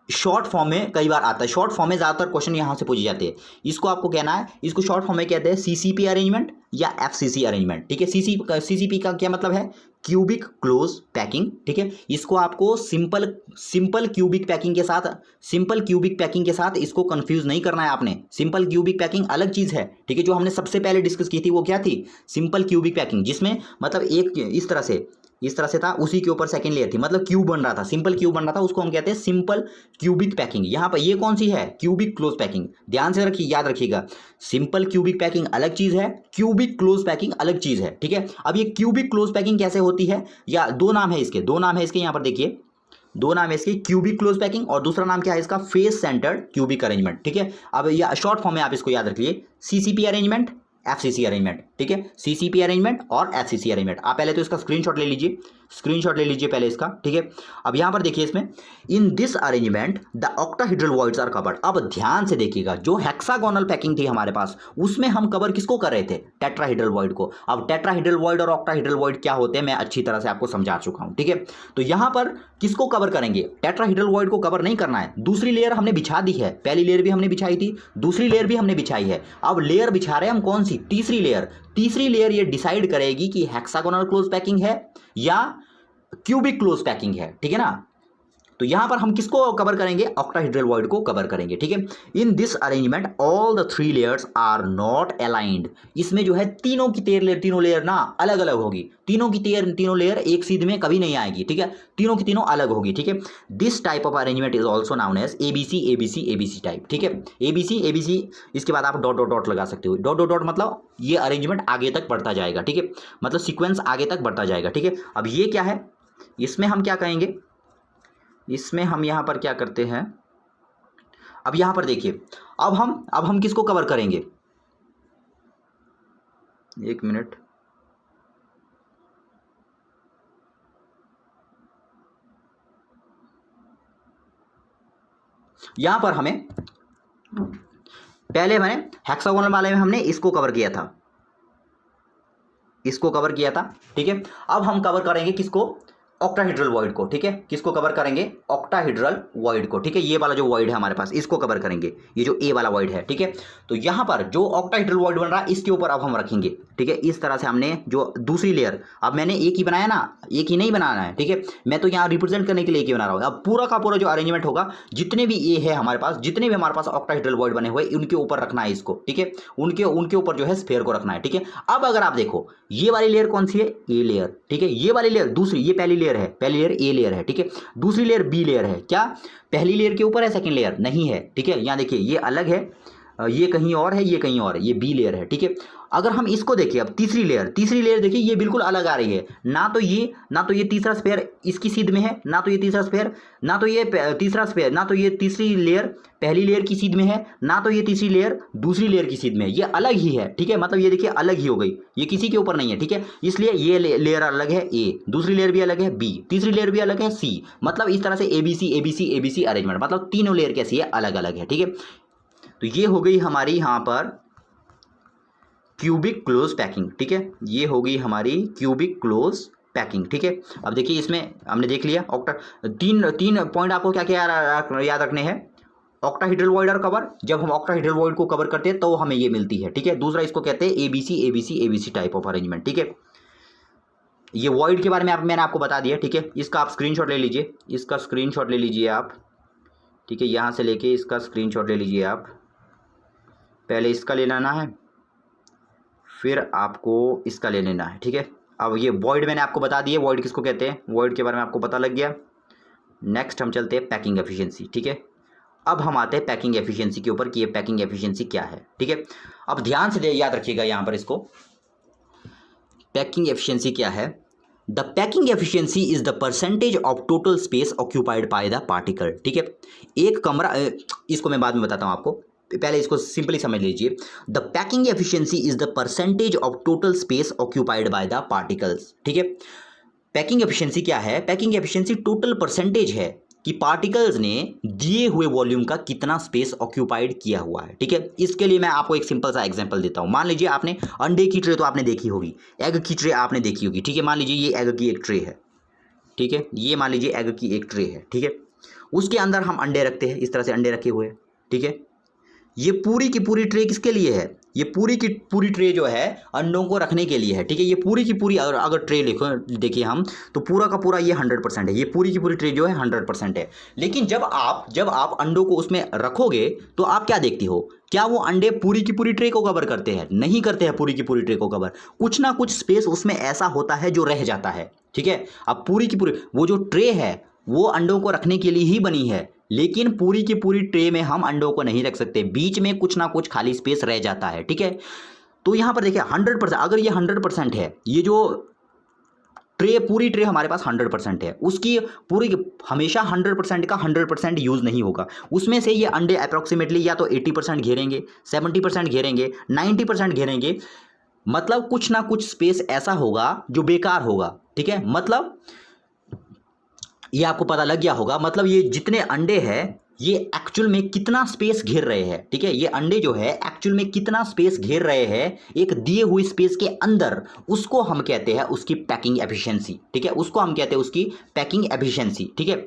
शॉर्ट फॉर्म में कई बार आता है, शॉर्ट फॉर्म में ज़्यादातर क्वेश्चन यहाँ से पूछे जाते हैं। इसको आपको कहना है, इसको शॉर्ट फॉर्म में कहते हैं सीसीपी अरेंजमेंट या एफसीसी अरेंजमेंट, ठीक है। सीसीपी का क्या मतलब है, क्यूबिक क्लोज पैकिंग, ठीक है। इसको आपको सिंपल क्यूबिक पैकिंग के साथ इसको कंफ्यूज नहीं करना है आपने। सिंपल क्यूबिक पैकिंग अलग चीज़ है, ठीक है। जो हमने सबसे पहले डिस्कस की थी वो क्या थी, सिंपल क्यूबिक पैकिंग, जिसमें मतलब एक इस तरह से था, उसी के ऊपर सेकंड लेयर थी, मतलब क्यूब बन रहा था, सिंपल क्यूब बन रहा था, उसको हम कहते हैं सिंपल क्यूबिक पैकिंग। यहाँ पर ये कौन सी है, क्यूबिक क्लोज पैकिंग। ध्यान से रखिए, याद रखिएगा, सिंपल क्यूबिक पैकिंग अलग चीज है, क्यूबिक क्लोज पैकिंग अलग चीज है, ठीक है। अब ये क्यूबिक क्लोज पैकिंग कैसे होती है, या दो नाम है इसके, यहाँ पर देखिए 2 नाम है इसके, क्यूबिक क्लोज पैकिंग, और दूसरा नाम क्या है इसका, फेस सेंटर्ड क्यूबिक अरेंजमेंट, ठीक है। अब या शॉर्ट फॉर्म में आप इसको याद रखिए, सीसीपी अरेंजमेंट, एफसीसी अरेंजमेंट, ठीक है। सीसीपी अरेंजमेंट और एफसीसी अरेंजमेंट। आप पहले तो इसका स्क्रीनशॉट ले लीजिए पहले इसका, ठीक है। अब यहां पर देखिए, इसमें in this arrangement the octahedral voids are covered. अब ध्यान से देखिएगा, जो हेक्सागोनल पैकिंग थी हमारे पास, उसमें हम कवर किसको कर रहे थे, टेट्राहेड्रल वॉइड को। अब टेट्राहेड्रल वॉइड और ऑक्टाहेड्रल वॉइड क्या होते हैं मैं अच्छी तरह से आपको समझा चुका हूं, ठीक है। तो यहां पर किसको कवर करेंगे, टेट्राहेड्रल वॉइड को कवर नहीं करना है। दूसरी लेयर हमने बिछा दी है, पहली लेयर भी हमने बिछाई थी, दूसरी लेयर भी हमने बिछाई है। अब लेयर बिछा रहे हैं हम कौन सी, तीसरी लेयर ये डिसाइड करेगी कि हेक्सागोनल क्लोज पैकिंग है या क्यूबिक क्लोज पैकिंग है, ठीक है ना। तो यहाँ पर हम किसको कवर करेंगे, ऑक्टाहेड्रल वॉइड को कवर करेंगे, ठीक है। In this arrangement all the 3 layers are not aligned, इसमें जो है तीनों की तीनों लेयर ना अलग अलग होगी, तीनों की तीनों लेयर एक सीध में कभी नहीं आएगी, ठीक है, तीनों की तीनों अलग होगी, ठीक है। This type of arrangement is also known as ABC ABC ABC type, ठीक है। ABC ABC, इसके बाद आप डॉट डॉट डॉट लगा सकते हो, डॉट डॉट डॉट मतलब ये अरेंजमेंट आगे तक बढ़ता जाएगा, ठीक है, मतलब सीक्वेंस आगे तक बढ़ता जाएगा, ठीक है। अब ये क्या है, इसमें हम क्या कहेंगे, इसमें हम यहाँ पर क्या करते हैं, अब यहाँ पर देखिए, अब हम किसको कवर करेंगे, एक मिनट, यहाँ पर हमें पहले मैंने हेक्सागोनल वाले में हमने इसको कवर किया था, इसको कवर किया था, ठीक है। अब हम कवर करेंगे किसको, ऑक्टाहेड्रल वॉइड को, ठीक है। किसको कवर करेंगे, ऑक्टाहेड्रल वॉइड को, ठीक है। ये वाला जो वॉइड है हमारे पास, इसको कवर करेंगे, ये जो ए वाला वॉइड है, ठीक है। तो यहाँ पर जो ऑक्टाहेड्रल वॉइड बन रहा है इसके ऊपर अब हम रखेंगे, ठीक है। इस तरह से हमने जो दूसरी लेयर, अब मैंने एक ही बनाया ना, एक ही नहीं बनाना है, ठीक है, मैं तो यहाँ रिप्रेजेंट करने के लिए एक ही बना रहा हूँ। अब पूरा का पूरा जो अरेंजमेंट होगा, जितने भी ए है हमारे पास, जितने भी हमारे पास ऑक्टाहेड्रल वॉइड बने हुए उनके ऊपर रखना है इसको, ठीक है, उनके ऊपर जो है स्फीयर को रखना है, ठीक है। अब अगर आप देखो, ये वाली लेयर कौन सी है, ए लेयर, ठीक है। ये वाली लेयर दूसरी, ये पहली लेयर है, पहली लेयर ए लेयर है, ठीक है। दूसरी लेयर बी लेयर है, क्या पहली लेयर के ऊपर है, सेकंड लेयर नहीं है, ठीक है। यहाँ देखिए ये अलग है, ये कहीं और है, ये कहीं और है, ये बी लेयर है, ठीक है। अगर हम इसको देखिए, अब तीसरी लेयर देखिए, ये बिल्कुल अलग आ रही है, ना तो ये तीसरा स्पेयर इसकी सीध में है, ना तो ये तीसरा स्पेयर, ना तो ये तीसरा स्पेयर, ना तो ये तीसरी लेयर पहली लेयर की सीध में है, ना तो ये तीसरी लेयर दूसरी लेयर की सीध में है, ये अलग ही है, ठीक है। मतलब ये देखिए अलग ही हो गई, ये किसी के ऊपर नहीं है, ठीक है। इसलिए ये लेयर अलग है ए, दूसरी लेयर भी अलग है बी, तीसरी लेयर भी अलग है सी, मतलब इस तरह से ABC ABC ABC अरेंजमेंट, मतलब तीनों लेयर कैसी है, अलग अलग है, ठीक है। तो ये हो गई हमारी यहाँ पर क्यूबिक क्लोज पैकिंग, ठीक है, ये हो गई हमारी क्यूबिक क्लोज पैकिंग, ठीक है। अब देखिए इसमें हमने देख लिया तीन पॉइंट आपको क्या क्या याद रखने हैं, ऑक्टाहेड्रल वॉइड और कवर, जब हम ऑक्टाहेड्रल वॉइड को कवर करते हैं तो हमें ये मिलती है, ठीक है। दूसरा इसको कहते हैं ABC ABC ABC type of arrangement, ठीक है। ये वॉइड के बारे में मैंने आपको बता दिया, ठीक है। इसका आप स्क्रीनशॉट ले लीजिए, इसका स्क्रीनशॉट ले लीजिए आप, ठीक है, यहाँ से लेके इसका स्क्रीनशॉट ले लीजिए आप, पहले इसका ले लेना है, फिर आपको इसका ले लेना है, ठीक है। अब ये वॉइड मैंने आपको बता दिया, वॉइड किसको कहते हैं, वॉइड के बारे में आपको पता लग गया। नेक्स्ट हम चलते हैं पैकिंग एफिशिएंसी, ठीक है। अब हम आते हैं पैकिंग एफिशिएंसी के ऊपर कि ये पैकिंग एफिशिएंसी क्या है, ठीक है। अब ध्यान से याद रखिएगा यहाँ पर इसको, पैकिंग एफिशिएंसी क्या है, the packing efficiency is the percentage of total space occupied by the particle, ठीक है। एक कमरा, इसको मैं बाद में बताता हूँ आपको, पहले इसको सिंपली समझ लीजिए। The packing efficiency is the percentage of total space occupied by the particles, ठीक है। पैकिंग एफिशिएंसी क्या है, पैकिंग एफिशिएंसी टोटल परसेंटेज है कि पार्टिकल्स ने दिए हुए वॉल्यूम का कितना स्पेस ऑक्यूपाइड किया हुआ है, ठीक है। इसके लिए मैं आपको एक सिंपल सा एग्जांपल देता हूं। मान लीजिए आपने अंडे की ट्रे तो आपने देखी होगी, एग की ट्रे आपने देखी होगी, ठीक है। मान लीजिए ये एग की एक ट्रे है, ठीक है, ये मान लीजिए एग की एक ट्रे है, ठीक है। उसके अंदर हम अंडे रखते हैं, इस तरह से अंडे रखे हुए हैं, ठीक है। ये पूरी की पूरी ट्रे किसके लिए है, ये पूरी की पूरी ट्रे जो है अंडों को रखने के लिए है, ठीक है। ये पूरी की पूरी अगर ट्रे देखिए हम, तो पूरा का पूरा ये 100% है, ये पूरी की पूरी ट्रे जो है 100% है। लेकिन जब आप अंडों को उसमें रखोगे तो आप क्या देखती हो, क्या वो अंडे पूरी की पूरी ट्रे को कवर करते हैं, नहीं करते हैं पूरी की पूरी ट्रे को कवर, कुछ ना कुछ स्पेस उसमें ऐसा होता है जो रह जाता है, ठीक है। अब पूरी की पूरी वो जो ट्रे है वो अंडों को रखने के लिए ही बनी है, लेकिन पूरी की पूरी ट्रे में हम अंडों को नहीं रख सकते, बीच में कुछ ना कुछ खाली स्पेस रह जाता है, ठीक है। तो यहाँ पर देखिए 100%, अगर ये 100% है, ये जो ट्रे पूरी ट्रे हमारे पास 100% है, उसकी पूरी हमेशा 100% का 100% यूज़ नहीं होगा, उसमें से ये अंडे अप्रॉक्सीमेटली या तो 80% घेरेंगे, 70% घेरेंगे, 90% घेरेंगे, मतलब कुछ ना कुछ स्पेस ऐसा होगा जो बेकार होगा, ठीक है। मतलब ये आपको पता लग गया होगा, मतलब ये जितने अंडे हैं ये एक्चुअल में कितना स्पेस घेर रहे हैं, ठीक है। ये अंडे जो है एक्चुअल में कितना स्पेस घेर रहे हैं एक दिए हुई स्पेस के अंदर, उसको हम कहते हैं उसकी पैकिंग एफिशिएंसी, ठीक है, उसको हम कहते हैं उसकी पैकिंग एफिशिएंसी, ठीक है।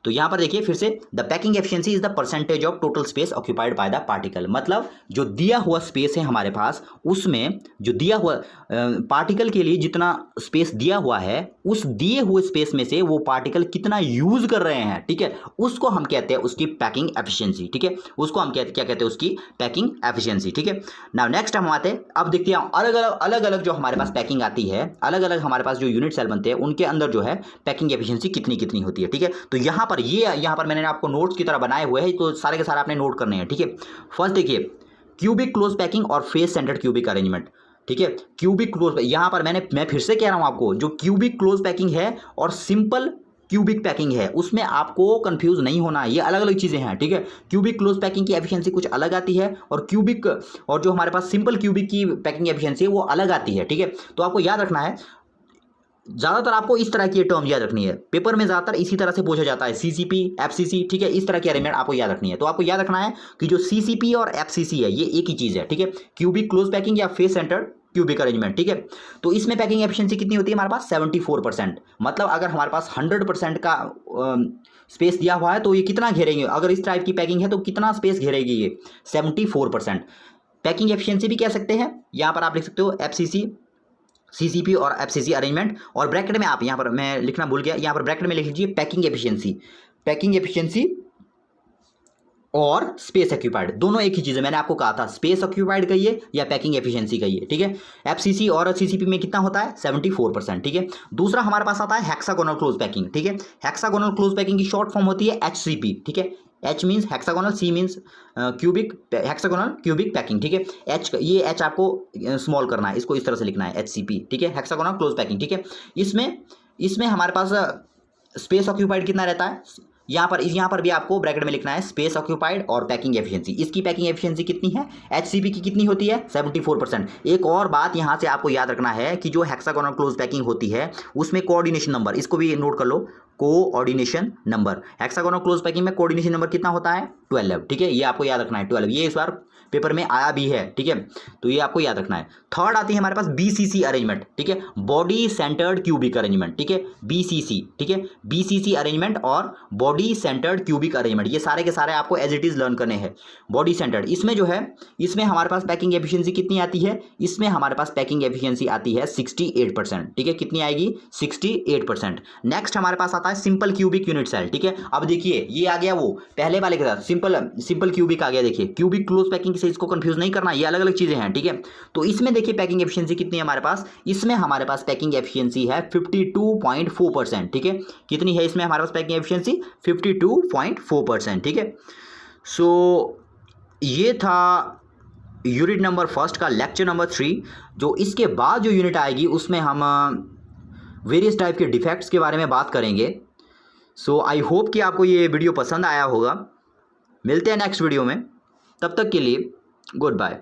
तो यहाँ पर देखिए फिर से, the packing efficiency is the percentage of total space occupied by the particle. मतलब जो दिया हुआ स्पेस है हमारे पास, उसमें जो दिया हुआ पार्टिकल के लिए जितना स्पेस दिया हुआ है, उस दिए हुए स्पेस में से वो पार्टिकल कितना यूज कर रहे हैं, ठीक है, उसको हम कहते हैं उसकी पैकिंग एफिशिएंसी, ठीक है, उसको हम क्या कहते हैं, उसकी पैकिंग एफिशिएंसी, ठीक है। नाउ नेक्स्ट हम आते हैं, अब देखते हैं अलग अलग जो हमारे पास पैकिंग आती है, अलग अलग हमारे पास जो यूनिट सेल बनते हैं उनके अंदर जो है पैकिंग एफिशिएंसी कितनी कितनी होती है, ठीक है। तो यहाँ पर मैंने आपको नोट्स की तरह बनाए हुए हैं, तो सारे के सारे आपने नोट करने हैं, ठीक है। फर्स्ट देखिए, क्यूबिक क्लोज पैकिंग और फेस सेंटर्ड क्यूबिक अरेंजमेंट, ठीक है। क्यूबिक क्लोज, यहाँ पर मैं फिर से कह रहा हूँ आपको, जो क्यूबिक क्लोज पैकिंग है और सिंपल क्यूबिक पैकिंग है, उसमें आपको कंफ्यूज नहीं होना, ये अलग अलग चीज़ें हैं, ठीक है। क्यूबिक क्लोज पैकिंग की एफिशिएंसी कुछ अलग आती है और क्यूबिक और जो हमारे पास सिंपल क्यूबिक की पैकिंग एफिशिएंसी है वो अलग आती है, ठीक है। तो आपको याद रखना है, ज़्यादातर आपको इस तरह की टर्म याद रखनी है, पेपर में ज़्यादातर इसी तरह से पूछा जाता है, सीसीपी, एफसीसी, ठीक है, इस तरह की अरेंजमेंट आपको याद रखनी है। तो आपको याद रखना है कि जो सीसीपी और एफसीसी है ये एक ही चीज़ है, ठीक है, क्यूबिक क्लोज पैकिंग या फेस सेंटर्ड क्यूबिक अरेंजमेंट, ठीक है। तो इसमें पैकिंग एफिशिएंसी कितनी होती है हमारे पास, 74%। मतलब अगर हमारे पास 100% का स्पेस दिया हुआ है तो ये कितना घेरेंगे, अगर इस टाइप की पैकिंग है तो कितना स्पेस घेरेगी ये, 74%। पैकिंग एफिशिएंसी भी कह सकते हैं, यहाँ पर आप लिख सकते हो एफसीसी, सीसीपी और एफसीसी अरेंजमेंट, और ब्रैकेट में आप, यहाँ पर मैं लिखना भूल गया, यहाँ पर ब्रैकेट में लिख लीजिए पैकिंग एफिशिएंसी और स्पेस ऑक्यूपाइड, दोनों एक ही चीज़ है। मैंने आपको कहा था स्पेस ऑक्यूपाइड कहिए या पैकिंग एफिशिएंसी कहिए, ठीक है। एफसीसी और सीसीपी में कितना होता है, 74%, ठीक है। दूसरा हमारे पास आता है हेक्सागोनल क्लोज पैकिंग, ठीक है। हेक्सागोनल क्लोज पैकिंग की शॉर्ट फॉर्म होती है एचसीपी, ठीक है। H means hexagonal, C means cubic, hexagonal cubic packing, ठीक है। एच, ये एच आपको स्मॉल करना है, इसको इस तरह से लिखना है, एचसीपी, ठीक है, हेक्सागोनल क्लोज पैकिंग, ठीक है। इसमें हमारे पास स्पेस ऑक्यूपाइड कितना रहता है, यहाँ पर भी आपको ब्रैकेट में लिखना है स्पेस ऑक्यूपाइड और पैकिंग एफिशिएंसी। इसकी पैकिंग एफिशिएंसी कितनी है, एचसीपी की कितनी होती है, 74%। एक और बात यहाँ से आपको याद रखना है कि जो हेक्सागोनल क्लोज पैकिंग होती है उसमें कोऑर्डिनेशन नंबर, इसको भी नोट कर लो, coordination number. Hexagonal close packing में कोऑर्डिनेशन नंबर कितना होता है, 12, ठीक है, ये आपको याद रखना है, 12, ये इस बार पेपर में आया भी है, ठीक है, तो ये आपको याद रखना है। थर्ड आती है हमारे पास बीसीसी अरेंजमेंट, ठीक है, बॉडी सेंटर्ड क्यूबिक अरेंजमेंट, ठीक है, बीसीसी, ठीक है, बीसीसी अरेंजमेंट और बॉडी सेंटर्ड क्यूबिक अरेंजमेंट, ये सारे के सारे आपको एज इट इज लर्न करने हैं। बॉडी सेंटर्ड, इसमें जो है, इसमें हमारे पास पैकिंग एफिशिएंसी कितनी आती है, इसमें हमारे पास पैकिंग एफिशिएंसी आती है 68%, ठीक है, कितनी आएगी, 68%। नेक्स्ट हमारे पास आता है सिंपल क्यूबिक यूनिट सेल, ठीक है। अब देखिए ये आ गया वो पहले वाले के साथ, सिंपल क्यूबिक आ गया, देखिए क्यूबिक क्लोज पैकिंग से इसको कंफ्यूज नहीं करना, ये अलग अलग चीजें हैं, ठीक है। तो इसमें देखिए पैकिंग एफिशिएंसी कितनी है हमारे पास, इसमें हमारे पास पैकिंग एफिशिएंसी है 52.4%, ठीक है। कितनी है इसमें हमारे पास पैकिंग एफिशिएंसी, 52.4%, ठीक है। सो ये था यूनिट नंबर फर्स्ट का लेक्चर नंबर 3। जो इसके बाद जो यूनिट आएगी उसमें हम वेरियस टाइप के डिफेक्ट्स के बारे में बात करेंगे। सो आई होप कि आपको ये वीडियो पसंद आया होगा। मिलते हैं नेक्स्ट वीडियो में, तब तक के लिए गुड बाय।